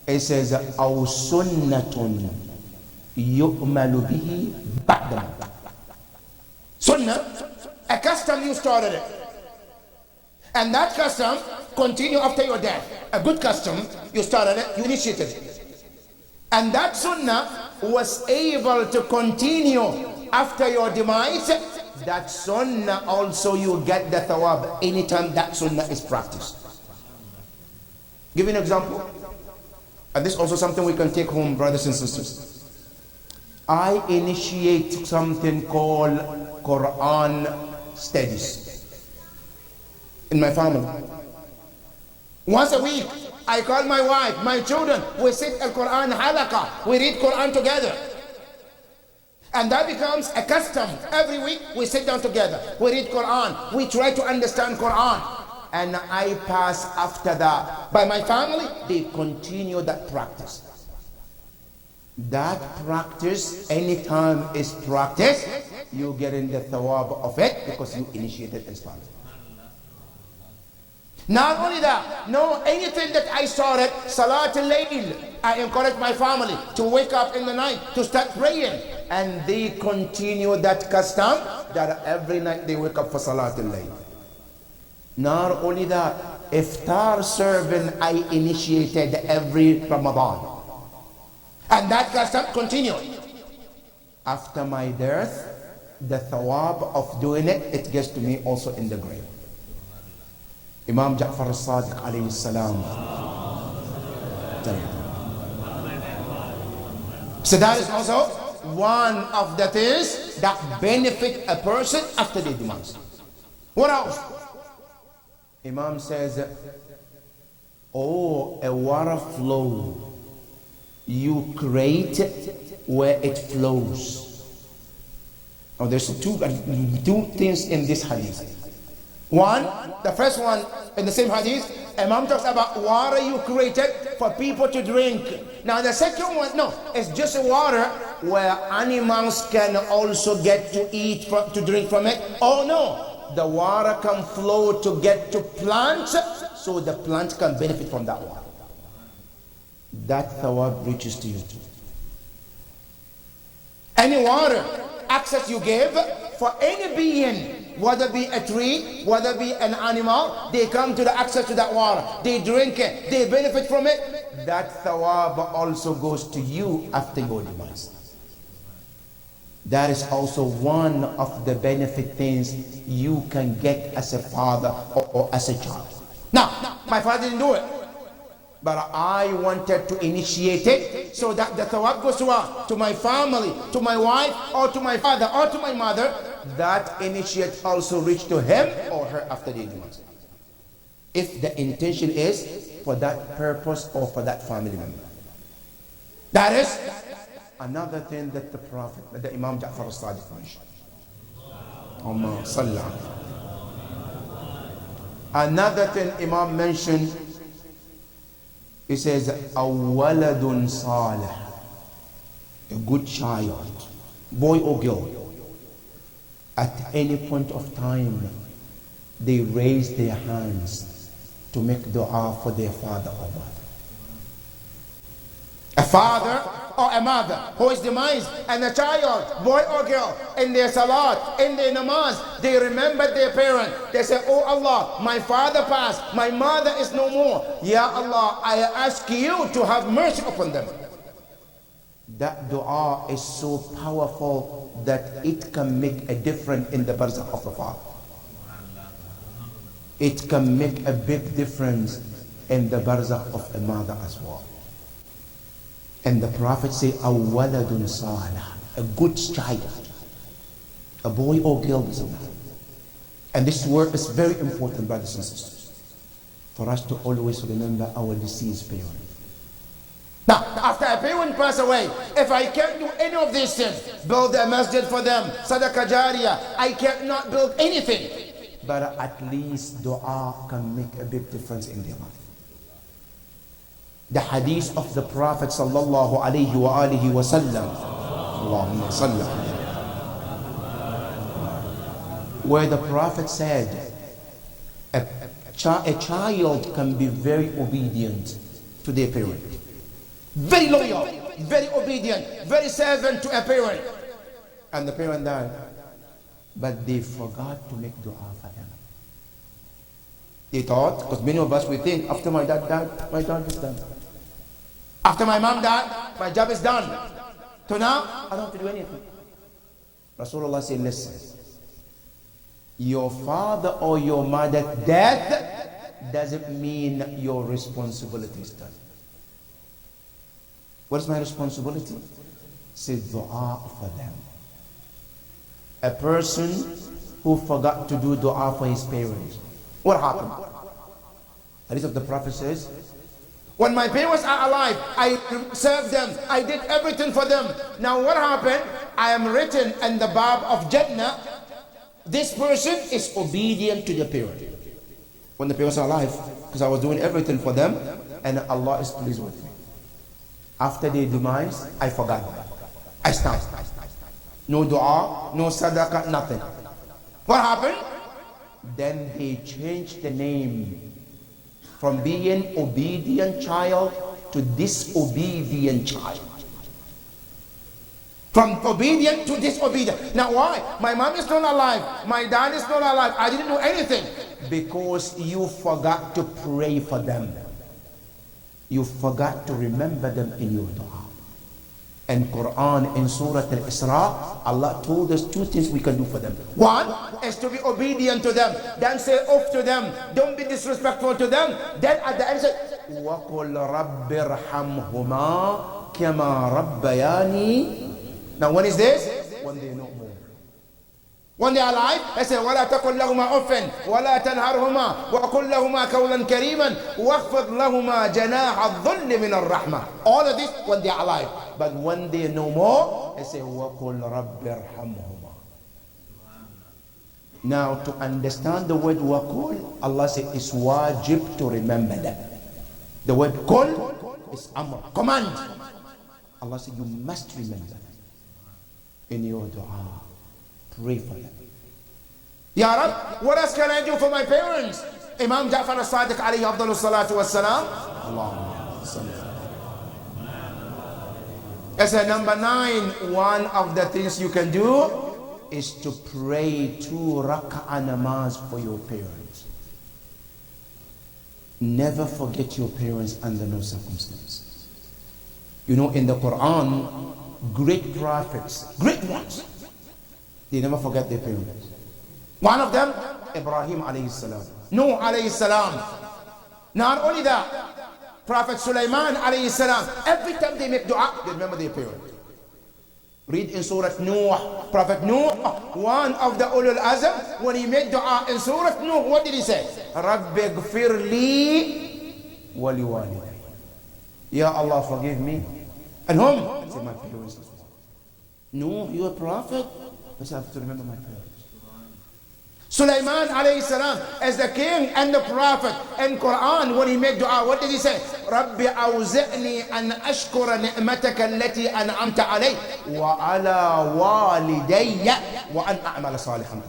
It says, أو سنة يؤمل به بعد موت. Sunnah, a custom you started it, and that custom continue after your death. A good custom, you started it, you initiated it, and that sunnah was able to continue after your demise. That sunnah also you get the thawab anytime that sunnah is practiced. Give you an example. And this is also something we can take home, brothers and sisters. I initiate something called Quran studies in my family. Once a week, I call my wife, my children, we sit at Quran halaqah, we read Quran together. And that becomes a custom. Every week, we sit down together, we read Quran, we try to understand Quran. And I pass after that. By my family, they continue that practice. That practice, anytime is practiced, you get in the thawab of it because you initiated as family. Not only that, no, anything that I started, Salat al-Layl, I encourage my family to wake up in the night, to start praying. And they continue that custom that every night they wake up for Salat al-Layl. Not only that, iftar serving I initiated every Ramadan. And that custom continued. After my death, the thawab of doing it, it gets to me also in the grave. Imam Ja'far al-Sadiq alayhi salam. So that is also one of the things that benefit a person after their demise. What else? Imam says, or a water flow, you create where it flows. Now there's two things in this hadith. One, the first one in the same hadith, Imam talks about water you created for people to drink. Now the second one, no, it's just water where animals can also get to eat, to drink from it. Oh no, the water can flow to get to plants, so the plant can benefit from that water. That thawab reaches to you too. Any water access you give for any being, whether it be a tree, whether it be an animal, they come to the access to that water, they drink it, they benefit from it. That thawab also goes to you after your demise. That is also one of the benefit things you can get as a father or as a child. Now, my father didn't do it, but I wanted to initiate it so that the thawab goes to my family, to my wife, or to my father, or to my mother. That initiate also reach to him or her after the demise, if the intention is for that purpose or for that family member. That is another thing that the Prophet, that the Imam Ja'far al-Sadiq mentioned. Another thing Imam mentioned, he says, "Awaladun salih," a good child, boy or girl. At any point of time, they raise their hands to make dua for their father or mother. A father or a mother who is demised, and a child, boy or girl, in their salat, in their namaz, they remember their parent. They say, "Oh Allah, my father passed, my mother is no more. Ya Allah, I ask you to have mercy upon them." That dua is so powerful that it can make a difference in the barzakh of the father. It can make a big difference in the barzakh of a mother as well. And the Prophet said, "Awaladun salih," a good child, a boy or girl doesn't matter. And this word is very important, brothers and sisters, for us to always remember our deceased parents. Now, after a parent pass away, if I can't do any of these things, build a masjid for them, sadaqah jariyah, I cannot build anything, but at least dua can make a big difference in their life. The hadith of the Prophet sallallahu alayhi wa alihi wa sallam, Allahumma sallam, where the Prophet said, a child can be very obedient to their parent, very loyal, very obedient, very servant to a parent, and the parent died, but they forgot to make dua for them. They thought, because many of us, we think, after my dad died, my job is done. After my mom died, my job is done. So now, I don't have to do anything. Rasulullah said, listen, your father or your mother's death doesn't mean your responsibility is done. What is my responsibility? Say dua for them. A person who forgot to do dua for his parents, what happened? Hadith of the Prophet says, when my parents are alive, I served them, I did everything for them. Now what happened? I am written in the Bab of Jannah, this person is obedient to the parent. When the parents are alive, because I was doing everything for them, and Allah is pleased with me. After their demise, I forgot. I stopped. No dua, no sadaqah, nothing. What happened? Then they changed the name from being obedient child to disobedient child. From obedient to disobedient. Now why? My mom is not alive. My dad is not alive. I didn't do anything. Because you forgot to pray for them. You forgot to remember them in your dua. And Quran in Surah Al-Isra, Allah told us two things we can do for them. One is to be obedient to them. Then say off to them. Don't be disrespectful to them. Then at the end say, وَقُلْ رَبِّ ارْحَمْهُمَا كَمَا رَبَّيَانِي. Now when is this? When they know more. When they are alive, they say, وَلَا تَقُلْ لَهُمَا أُفٍّ وَلَا تَنْهَرْهُمَا وَقُلْ لَهُمَا قَوْلًا كَرِيمًا وَاخْفِضْ لَهُمَا جَنَاحَ الظُّلِّ مِنَ الرَّحْمَةِ. All of this when they are alive. But when they are no more, they say, وَقُلْ رَبِّ ارْحَمْهُمَا. Now, to understand the word waqul, Allah said it's wajib to remember that. The word qul is amr, command. Allah said you must remember in your dua. Pray for them. Ya Rab, what else can I do for my parents? Imam Ja'far as-Sadiq alayhi afdalu salatu wassalam. Allahumma salli. As a number 9, one of the things you can do is to pray 2 rak'ah namaz for your parents. Never forget your parents under no circumstance. You know, in the Quran, great prophets, great ones, they never forget their parents. One of them, Ibrahim alayhi salam, Nuh alayhi salam. Not only that, Prophet Sulaiman alayhi salam, every time they make dua, they remember their parents. Read in Surah Nuh, Prophet Nuh, one of the Ulul Azm, when he made dua in Surah Nuh, what did he say? Rabbi gfir li wa li waliday. Ya Allah, forgive me. And whom? Say my parents as well. No, you a prophet? I have to remember my parents. Sulaiman alayhi salam, as the king and the prophet in Quran, when he made dua, what did he say? Rabbi awzi'ni an ashkura ni'mataka allati an'amta alay wa ala walidayya wa an a'mala salihan.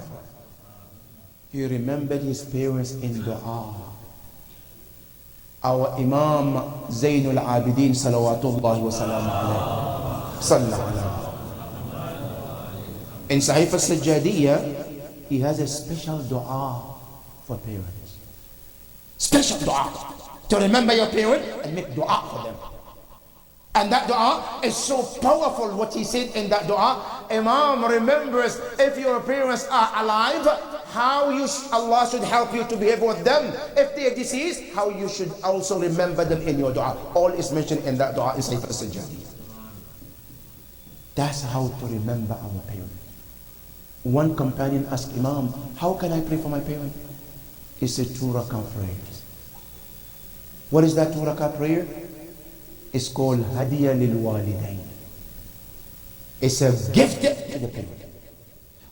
He remembered his parents in dua. Our Imam Zainul Abidin salawatullahi wa salam alayhi sallallahu. In Sahif al-Sajjadiyya, he has a special dua for parents. Special dua to remember your parents and make dua for them. And that dua is so powerful. What he said in that dua, Imam remembers if your parents are alive, how Allah should help you to behave with them. If they are deceased, how you should also remember them in your dua. All is mentioned in that dua in Sahif al-Sajjadiyya. That's how to remember our parents. One companion asked Imam, how can I pray for my parents? He said 2 rak'ah prayers. What is that 2 rak'ah prayer? It's called Hadiya lil Walidain. It's a gift to the parent.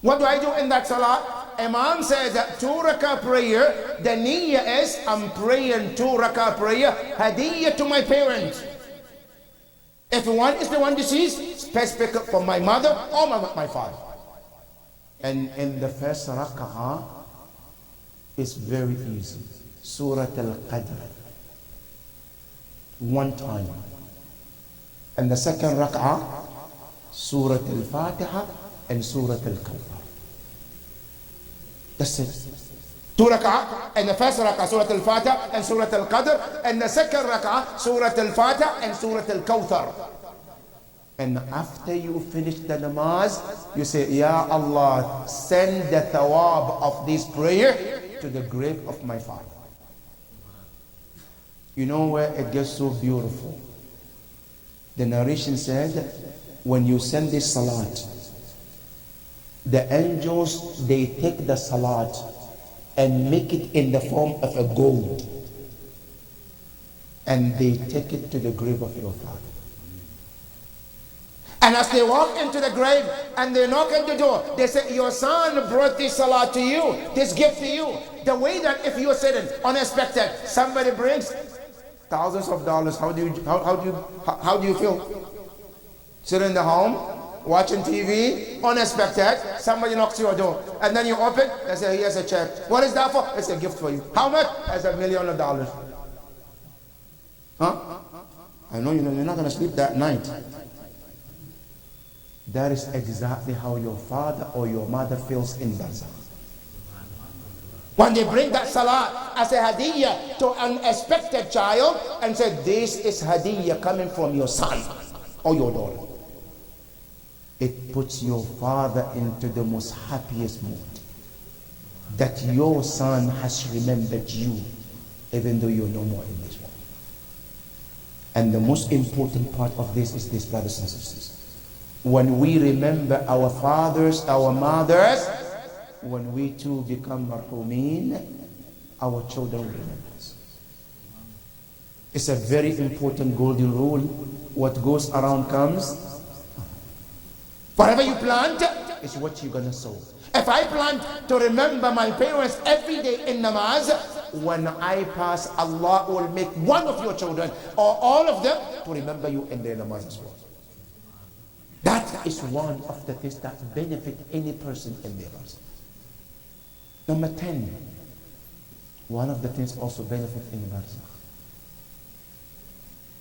What do I do in that salah? Imam said that 2 rak'ah prayer, the niyyah is I'm praying 2 rak'ah prayer, Hadiya to my parents. If one is the one deceased, specific for my mother or my father. And in the first rak'ah, it's very easy. Surah Al-Qadr. 1 time. And the second rak'ah, Surah Al-Fatiha and Surah Al-Kawthar. That's it. 2 rak'ah, and the first rak'ah, Surah Al-Fatiha and Surah Al-Qadr. And the second rak'ah, Surah Al-Fatiha and Surah Al-Kawthar. And after you finish the namaz, you say, Ya Allah, send the thawab of this prayer to the grave of my father. You know where it gets so beautiful? The narration said, when you send this salat, the angels, they take the salat and make it in the form of a gold. And they take it to the grave of your father. And as they walk into the grave and they knock at the door, they say, your son brought this salah to you, this gift to you. The way that if you're sitting unexpected, somebody brings thousands of dollars, how do you feel? Sitting in the home, watching TV, unexpected, somebody knocks your door, and then you open, they say, here's a check. What is that for? It's a gift for you. How much? It's $1 million. Huh? I know you're not going to sleep that night. That is exactly how your father or your mother feels in barzakh. When they bring that salah as a hadiyah to an unexpected child and say, this is hadiyah coming from your son or your daughter, it puts your father into the most happiest mood. That your son has remembered you, even though you're no more in this world. And the most important part of this is this, brothers and sisters. When we remember our fathers, our mothers, when we too become marhumeen, our children will remember us. It's a very important golden rule. What goes around comes. Whatever you plant is what you're going to sow. If I plant to remember my parents every day in namaz, when I pass, Allah will make one of your children or all of them to remember you in their namaz as well. That is one of the things that benefit any person in their lives. Number 10, one of the things also benefit in barzakh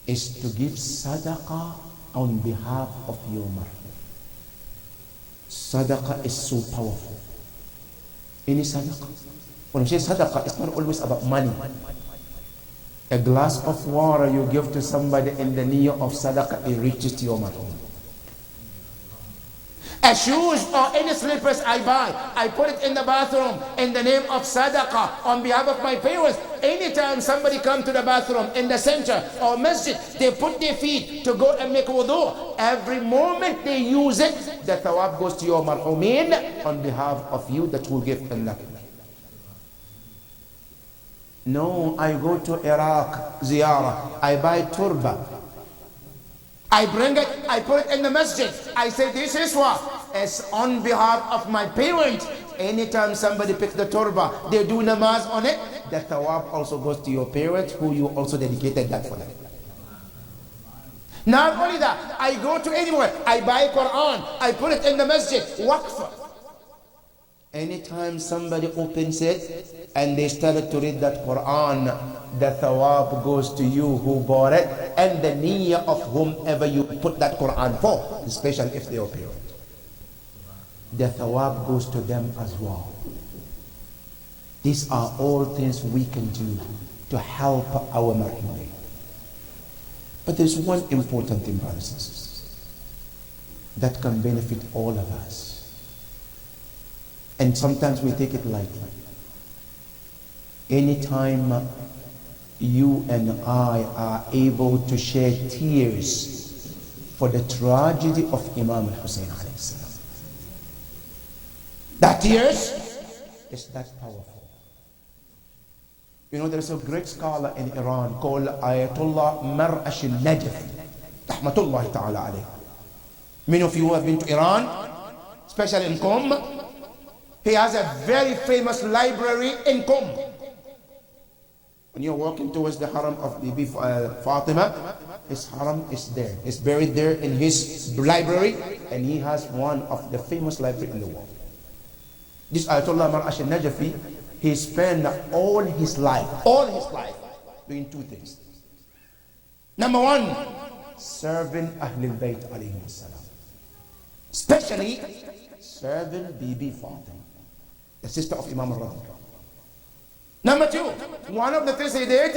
is to give sadaqah on behalf of your marhum. Sadaqah is so powerful. Any sadaqah. When we say sadaqah, it's not always about money. A glass of water you give to somebody in the niyyah of sadaqah, it reaches to your marhum. A shoes or any slippers I buy, I put it in the bathroom in the name of sadaqah on behalf of my parents. Anytime somebody come to the bathroom in the center or masjid, they put their feet to go and make wudu. Every moment they use it, the thawab goes to your marhumeen on behalf of you that will give Allah. No, I go to Iraq, ziyarah, I buy turba. I bring it, I put it in the masjid. I say, this is what? It's on behalf of my parents. Anytime somebody picks the turba, they do namaz on it, the thawab also goes to your parents who you also dedicated that for them. Not only that, I go to anywhere, I buy Quran, I put it in the masjid, waqf. Anytime somebody opens it and they started to read that Quran, the thawab goes to you who bought it and the niyyah of whomever you put that Quran for, especially if they are parent. The thawab goes to them as well. These are all things we can do to help our marhumeen. But there's one important thing, brothers and sisters, that can benefit all of us. And sometimes we take it lightly. Anytime you and I are able to shed tears for the tragedy of Imam al-Hussein alayhi salam, that tears is that powerful. You know, there's a great scholar in Iran called Ayatollah Mar'ash al-Najafi, rahmatullahi ta'ala alayhi. Many of you have been to Iran, especially in Qom. He has a very famous library in Qom. When you're walking towards the haram of Bibi Fatima, his haram is there. He's buried there in his library, and he has one of the famous libraries in the world. This Ayatollah Mar'ash al-Najafi, he spent all his life doing two things. Number one, serving Ahlul Bayt alayhi salam, especially serving Bibi Fatima, the sister of Imam al-Radha. Number two, one of the things he did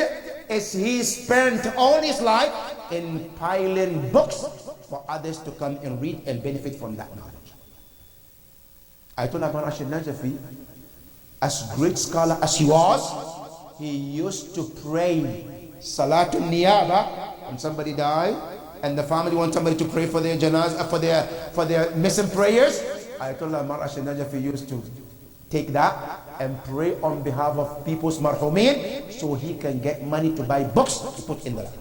is he spent all his life in piling books for others to come and read and benefit from that knowledge. Ayatollah Mar'ash al-Najafi, as great scholar as he was, he used to pray Salatul Niyaba when somebody died and the family wants somebody to pray for their janazah, for their missing prayers. Ayatollah Mar'ash al-Najafi used to take that and pray on behalf of people's marhumeen so he can get money to buy books to put in the library.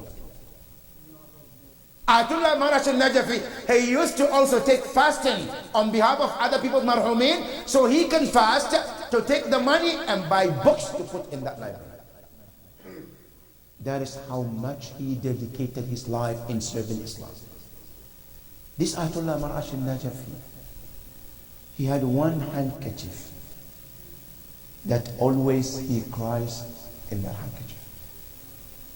Ayatollah Mar'ash al-Najafi, he used to also take fasting on behalf of other people's marhumeen so he can fast to take the money and buy books to put in that library. That is how much he dedicated his life in serving Islam. This Ayatollah Mar'ash al-Najafi, he had one handkerchief that always he cries in that handkerchief.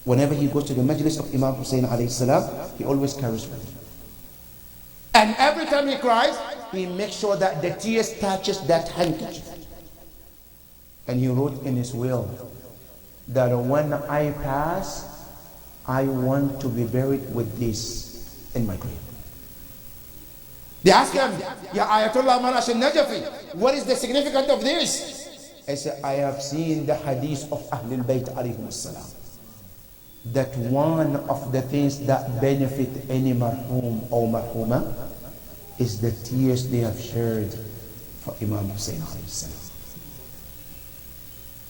Whenever he goes to the majlis of Imam Hussein alayhi salam, he always carries with him. And every time he cries, he makes sure that the tears touches that handkerchief. And he wrote in his will that when I pass, I want to be buried with this in my grave. They asked him, Ya Ayatollah Mar'ash al-Najafi, what is the significance of this? He said, I have seen the hadith of Ahlul Bayt alayhim salam, that one of the things that benefit any marhum or marhuma is the tears they have shared for Imam Hussein alayhi salam.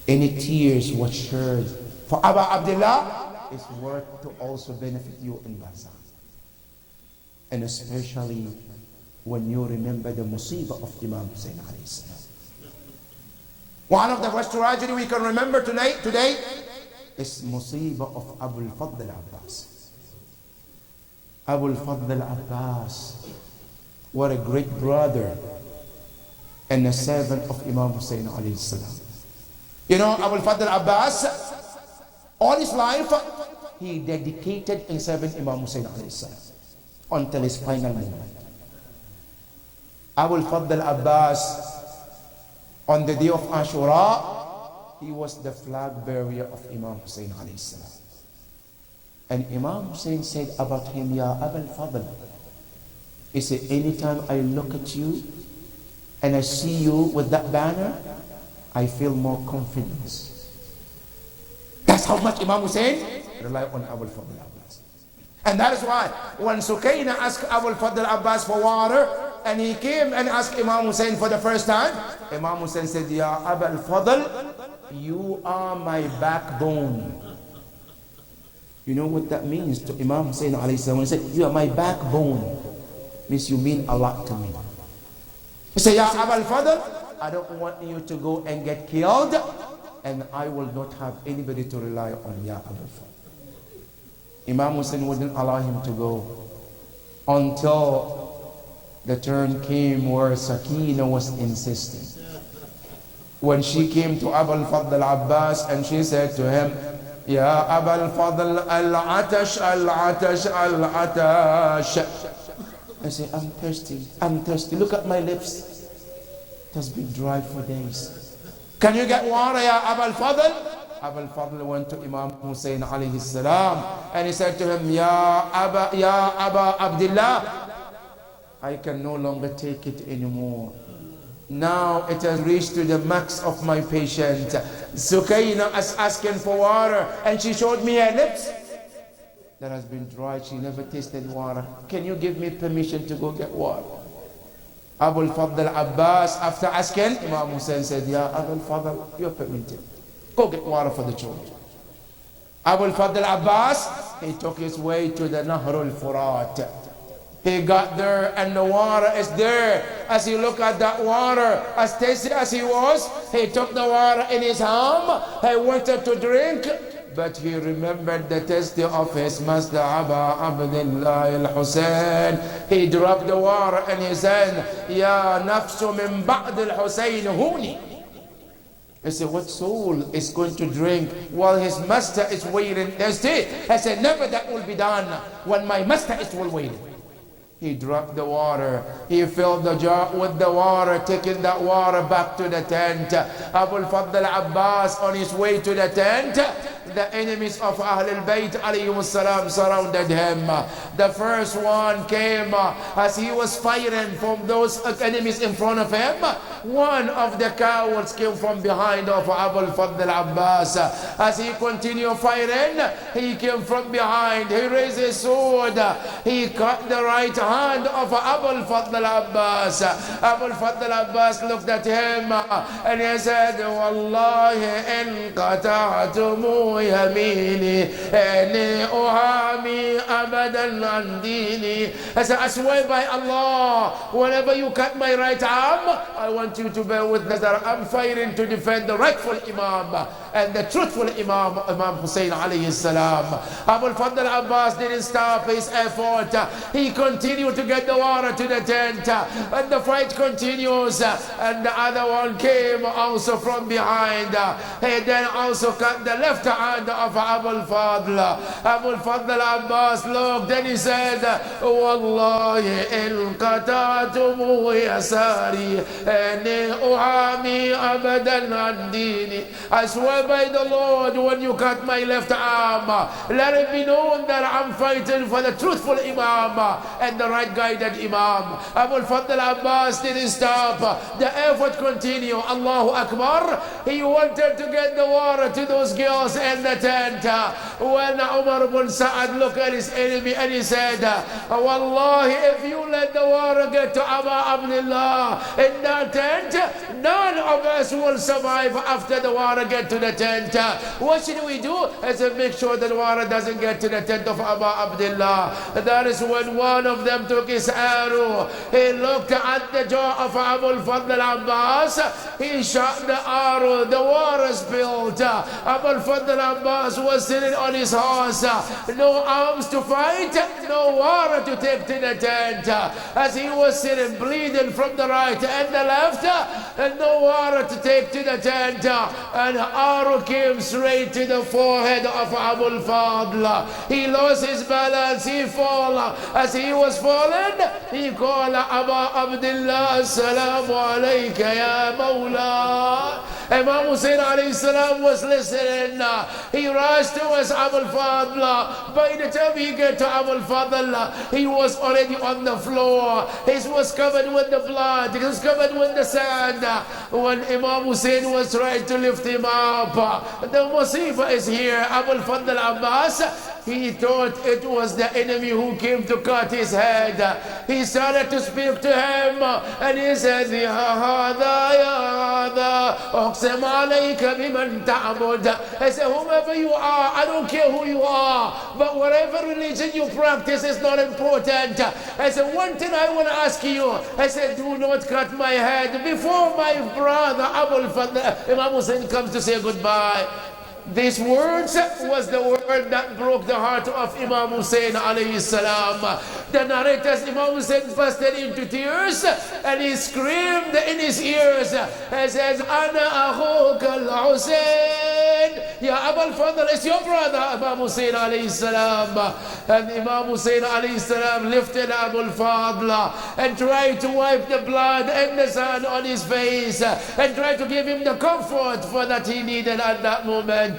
Any tears was shed for Abu Abdullah is worth to also benefit you in Barzakh. And especially when you remember the musibah of Imam Hussein alayhi salam. One of the worst tragedy we can remember today is musibah of Abu al-Fadl al-Abbas. Abu al-Fadl al-Abbas, what a great brother and a servant of Imam Hussein alayhi salam. You know, Abu al-Fadl al-Abbas, all his life, he dedicated in serving Imam Hussein alayhi salam until his final moment. Abu al-Fadl al-Abbas, on the day of Ashura, he was the flag bearer of Imam Hussein alayhi salam. And Imam Hussein said about him, Ya Abu al-Fadl, he said, anytime I look at you and I see you with that banner, I feel more confidence. That's how much Imam Hussein relied on Abu al-Fadl al-Abbas. And that is why when Sukaina asked Abu al-Fadl al-Abbas for water, and he came and asked Imam Hussein for the first time, Imam Hussein said, Ya Abu al-Fadl, you are my backbone. You know what that means to Imam Hussein alayhi salam? When he said, you are my backbone, means you mean a lot to me. He said, Ya Abu al-Fadl, I don't want you to go and get killed, and I will not have anybody to rely on, Ya Abu al-Fadl. Imam Hussein wouldn't allow him to go until the turn came where Sakina was insisting. When she came to Abu al-Fadl al-Abbas and she said to him, Ya Abu al-Fadl al-Atash, al-Atash, al-Atash. I say, I'm thirsty. Look at my lips. It has been dry for days. Can you get water, Ya Abu al-Fadl? Abu al-Fadl went to Imam Hussein alayhi salam and he said to him, Ya Abu Abdullah, I can no longer take it anymore. Now it has reached to the max of my patient. Sukaina is asking for water and she showed me her lips that has been dry. She never tasted water. Can you give me permission to go get water? Abu al-Fadl al-Abbas, after asking, Imam Hussein said, Ya Abu al-Fadl, you're permitted. Go get water for the children. Abu al-Fadl al-Abbas, he took his way to the Nahr al-Furat. He got there and the water is there. As he looked at that water, as tasty as he was, he took the water in his hand. He wanted to drink, but he remembered the taste of his master Abu Abdullah al-Hussein. He dropped the water in his hand. Ya nafsu min ba'd al-Hussein huni. He said, what soul is going to drink while his master is waiting thirsty? I said, never that will be done when my master is still waiting. He dropped the water. He filled the jar with the water, taking that water back to the tent. Abu al-Fadl al-Abbas on his way to the tent, the enemies of Ahlul Bayt alayhim salam surrounded him. The first one came as he was firing from those enemies in front of him. One of the cowards came from behind of Abu al-Fadl al-Abbas. As he continued firing, he came from behind. He raised his sword. He cut the right hand of Abu al-Fadl al-Abbas. Abu al-Fadl al-Abbas looked at him and he said, Wallahi in qata'tumu yamini inni uhami abadan an dini. I said, I swear by Allah, whenever you cut my right arm, I want you to bear witness that I'm fighting to defend the rightful Imam and the truthful Imam, Imam Hussein alayhi salam. Abu al-Fadl al-Abbas didn't stop his effort. He continued to get the water to the tent, and the fight continues. And the other one came also from behind. He then also cut the left hand of Abu al-Fadl. Abu al-Fadl al-Abbas looked and he said, Wallahi in qata'tumu yasari inni uhami abadan an dini. I swear by the Lord, when you cut my left arm, let it be known that I'm fighting for the truthful Imam and the right guided Imam. Abu al-Fadl al-Abbas didn't stop. The effort continued. Allahu Akbar. He wanted to get the water to those girls in the tent. when Umar ibn Sa'ad looked at his enemy and he said, Wallahi, if you let the water get to Abu Abdullah in that tent, none of us will survive after the water get to the tent. What should we do? Is to make sure that the water doesn't get to the tent of Abu Abdullah. That is when one of them took his arrow. He looked at the jaw of Abu al-Fadl al-Abbas. He shot the arrow. The water spilled. Abu al-Fadl al-Abbas was sitting on his horse. No arms to fight, no water to take to the tent. As he was sitting bleeding from the right and the left, and no water to take to the tent. And arrow came straight to the forehead of Abu al-Fadl. He lost his balance, he fall. As he was falling, he called Abu Abdullah, Assalamu alayka ya Mawla. Imam Hussein alayhi salam was listening. He rushed towards Abu al-Fadl. By the time he got to Abu al-Fadl, he was already on the floor. He was covered with the blood. He was covered with the sand. When Imam Hussein was trying to lift him up, the Musiba is here. Abu al-Fadl al-Abbas, he thought it was the enemy who came to cut his head. He started to speak to him and he said, Ya hada, ya hada, uqsim alayka biman ta'bud. I said, whomever you are, I don't care who you are, but whatever religion you practice is not important. I said, one thing I want to ask you. I said, do not cut my head before my brother Abu al-Fadl, Imam Hussein, comes to say goodbye. These words was the word that broke the heart of Imam Hussein alayhi salam. The narrators, Imam Hussein busted into tears and he screamed in his ears and says, Ana akhuka al-Hussein. Ya Abu al-Fadl, it's your brother Imam Hussein alayhi salam. And Imam Hussein alayhi salam lifted Abu al-Fadl and tried to wipe the blood and the sand on his face and tried to give him the comfort for that he needed at that moment.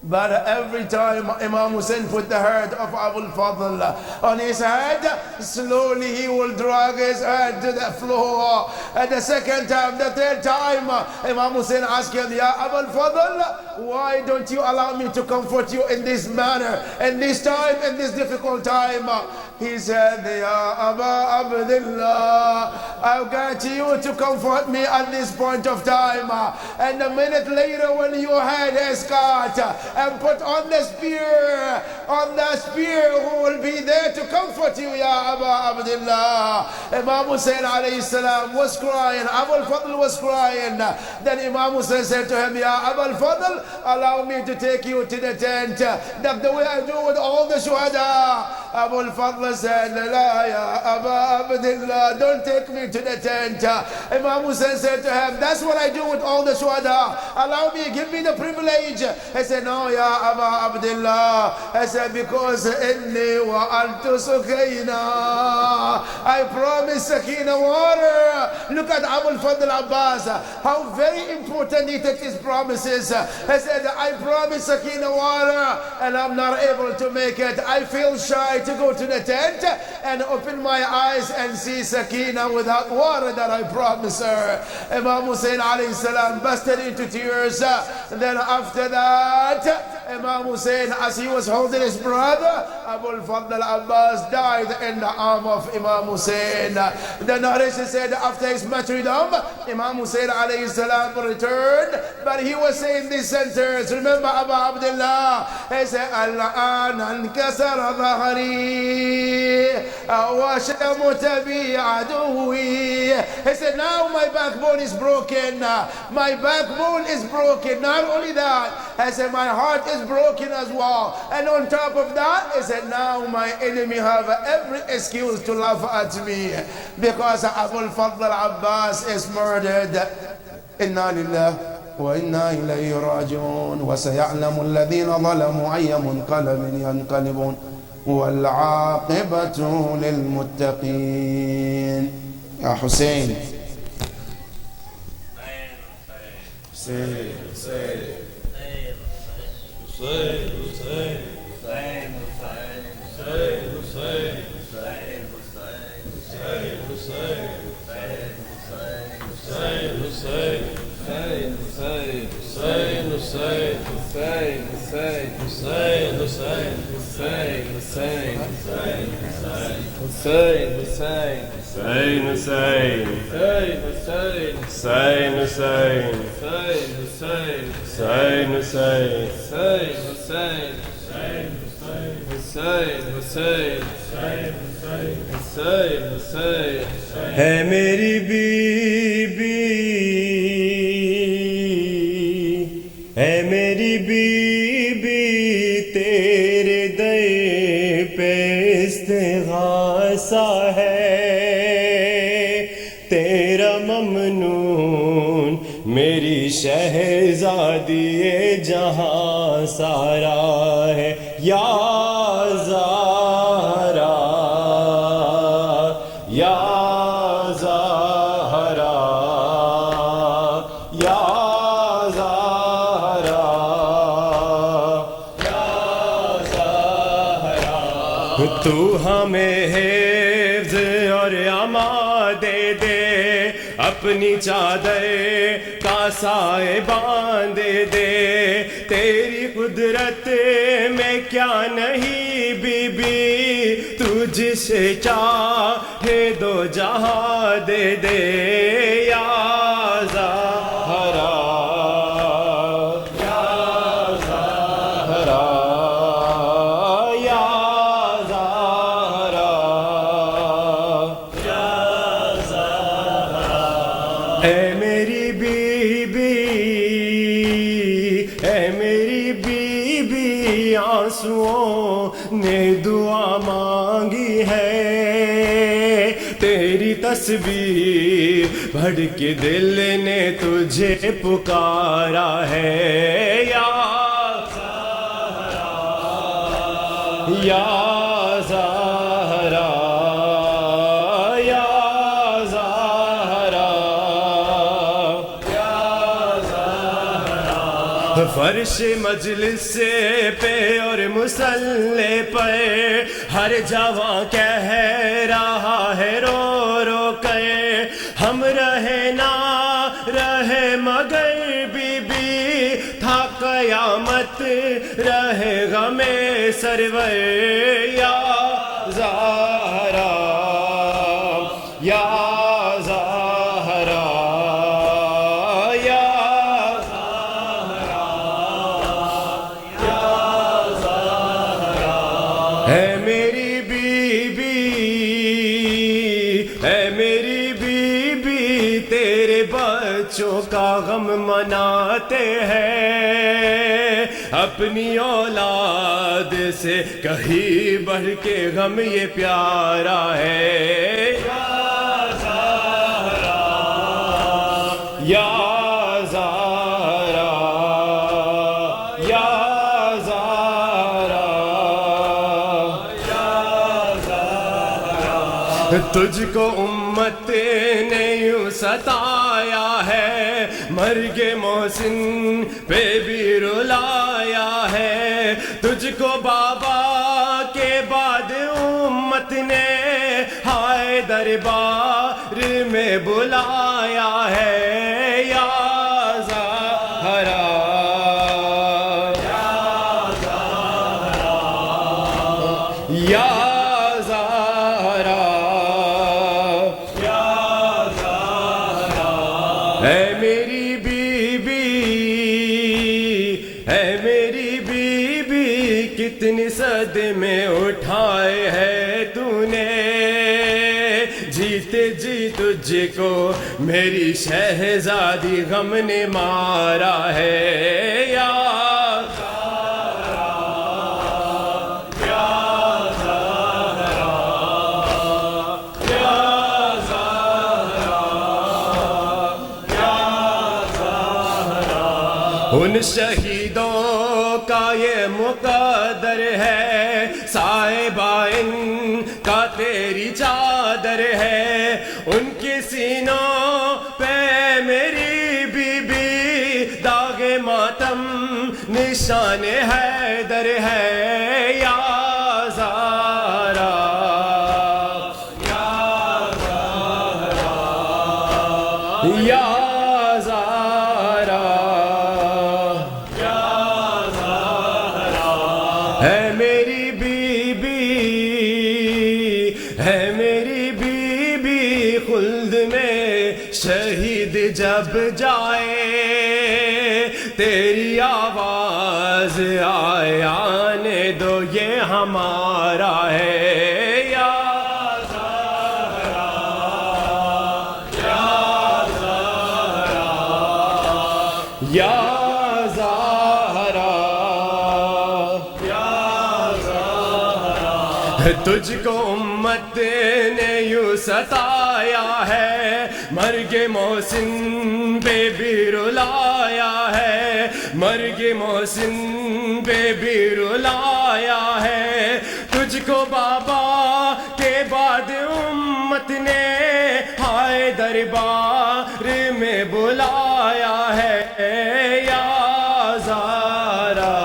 But every time Imam Hussein put the head of Abu al-Fadl on his head, slowly he will drag his head to the floor. And the second time, the third time, Imam Hussein asked him, Ya Abu al-Fadl, why don't you allow me to comfort you in this manner, in this time, in this difficult time? He said, Ya Abu Abdullah, I've got you to comfort me at this point of time. And a minute later when your head is cut and put on the spear, who will be there to comfort you, Ya Abu Abdullah. Imam Hussein alayhi salam was crying, Abu al-Fadl was crying. Then Imam Hussein said to him, Ya Abu al-Fadl, allow me to take you to the tent. That's the way I do with all the shuhada. Abu al-Fadl said, La ya Abu Abdullah, don't take me to the tent. Imam Hussein said to him, that's what I do with all the shuhada. Allow me, give me the privilege. He said, no, Ya Abu Abdullah. I said, because inni wa'altu sakina. I promise sakina water. Look at Abu al-Fadl Abbas, how very important he took his promises. I said, I promise sakina water and I'm not able to make it. I feel shy to go to the tent and open my eyes and see sakina without water that I promised her. Imam Hussein alayhi salam busted into tears. Then after that, Imam Hussein, as he was holding his brother, Abu al-Fadl al-Abbas died in the arm of Imam Hussein. The narration said after his martyrdom, Imam Hussein alayhi salam returned, but he was saying this sentence. Remember Abu Abdullah, he said, Al-an ankasara dhahri wa shamut bi aduwi. He said, now my backbone is broken. My backbone is broken. Not only that, I said, my heart is broken as well. And on top of that, he said, now my enemy have every excuse to laugh at me because Abu al-Fadl al-Abbas is murdered. Inna lillahi wa inna ilayhi raji'un. Wa saya'lamu alladhina zalamu ayya munqalabin yanqalibun wal 'aqibatu lil muttaqin. Ya Hussein. Hussein. ہے میری بیوی، ہے میری بیوی تیرے در پہ استغاثہ ہے، تیرا ممنون میری شہزادی جہاں سارا ہے، یا زہرا یا زہرا یا زہرا یا زہرا، تو ہمیں حفظ اور امان دے دے، اپنی چادر کا سائے باندھ دے، تیری قدرت میں کیا نہیں بی بی، تجھ سے چاہے دو جہاں دے دے، یا زہرا یا زہرا یا زہرا یا زہرا، اے میری بیوی، اے میری بیوی، آنسوؤں نے دعا مانگی ہے، تیری تصویر بڑھ کے دل نے تجھے پکارا ہے، یا زہرا یا زہرا یا زہرا یا زہرا، فرش مجلس پہ اور مصلی پہ ہر جواں کہہ رہا ہے رو رو کر، ہم رہے نہ رہے مگر بی بی، تھا قیامت رہے غم سرور، یا زہرا یا زہرا یا زہرا یا زہرا، اے میری بیوی، اے میری بیوی، تیرے بچوں کا غم مناتے ہیں، اپنی اولاد سے کہیں بڑھ کے غم یہ پیارا ہے، یا زہرا یا زہرا یا زہرا یا زہرا، تجھ کو امت نے یوں ستایا ہے، مرگ محسن پہ بھی رلایا ہے، تجھ کو بابا کے بعد امت نے ہائے دربار میں بلایا ہے، یا زہرا یا زہرا یا زہرا یا زہرا، اے میری بیوی، اے میری بیوی، کتنی صدمے اٹھائے ہیں تو نے، جیتے جی تجھ کو میری شہزادی غم نے مارا ہے، یا زہرا یا زہرا یا زہرا یا زہرا، ان شہیدوں کا یہ مقدر ہے، صاحبہ ان کا تیری چادر ہے، ان کی سینوں پہ میری بی بی داغ ماتم نشان حیدر ہے، یا زہرا یا زہرا یا زہرا یا زہرا جب جائے تیری آواز آئے آنے دو یہ ہمارا ہے یا یا زہرا تجھ کو امت نے یوں ستایا ہے مرگ محسن پہ بھی رلایا ہے مرگ محسن پہ بھی رلایا ہے تجھ کو بابا کے بعد امت نے ہائے دربار میں بلایا ہے یا زہرا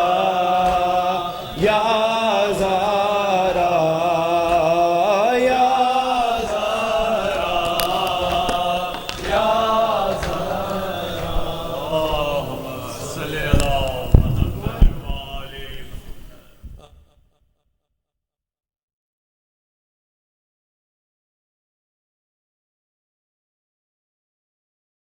یا زہرا یا زہرا یا زہرا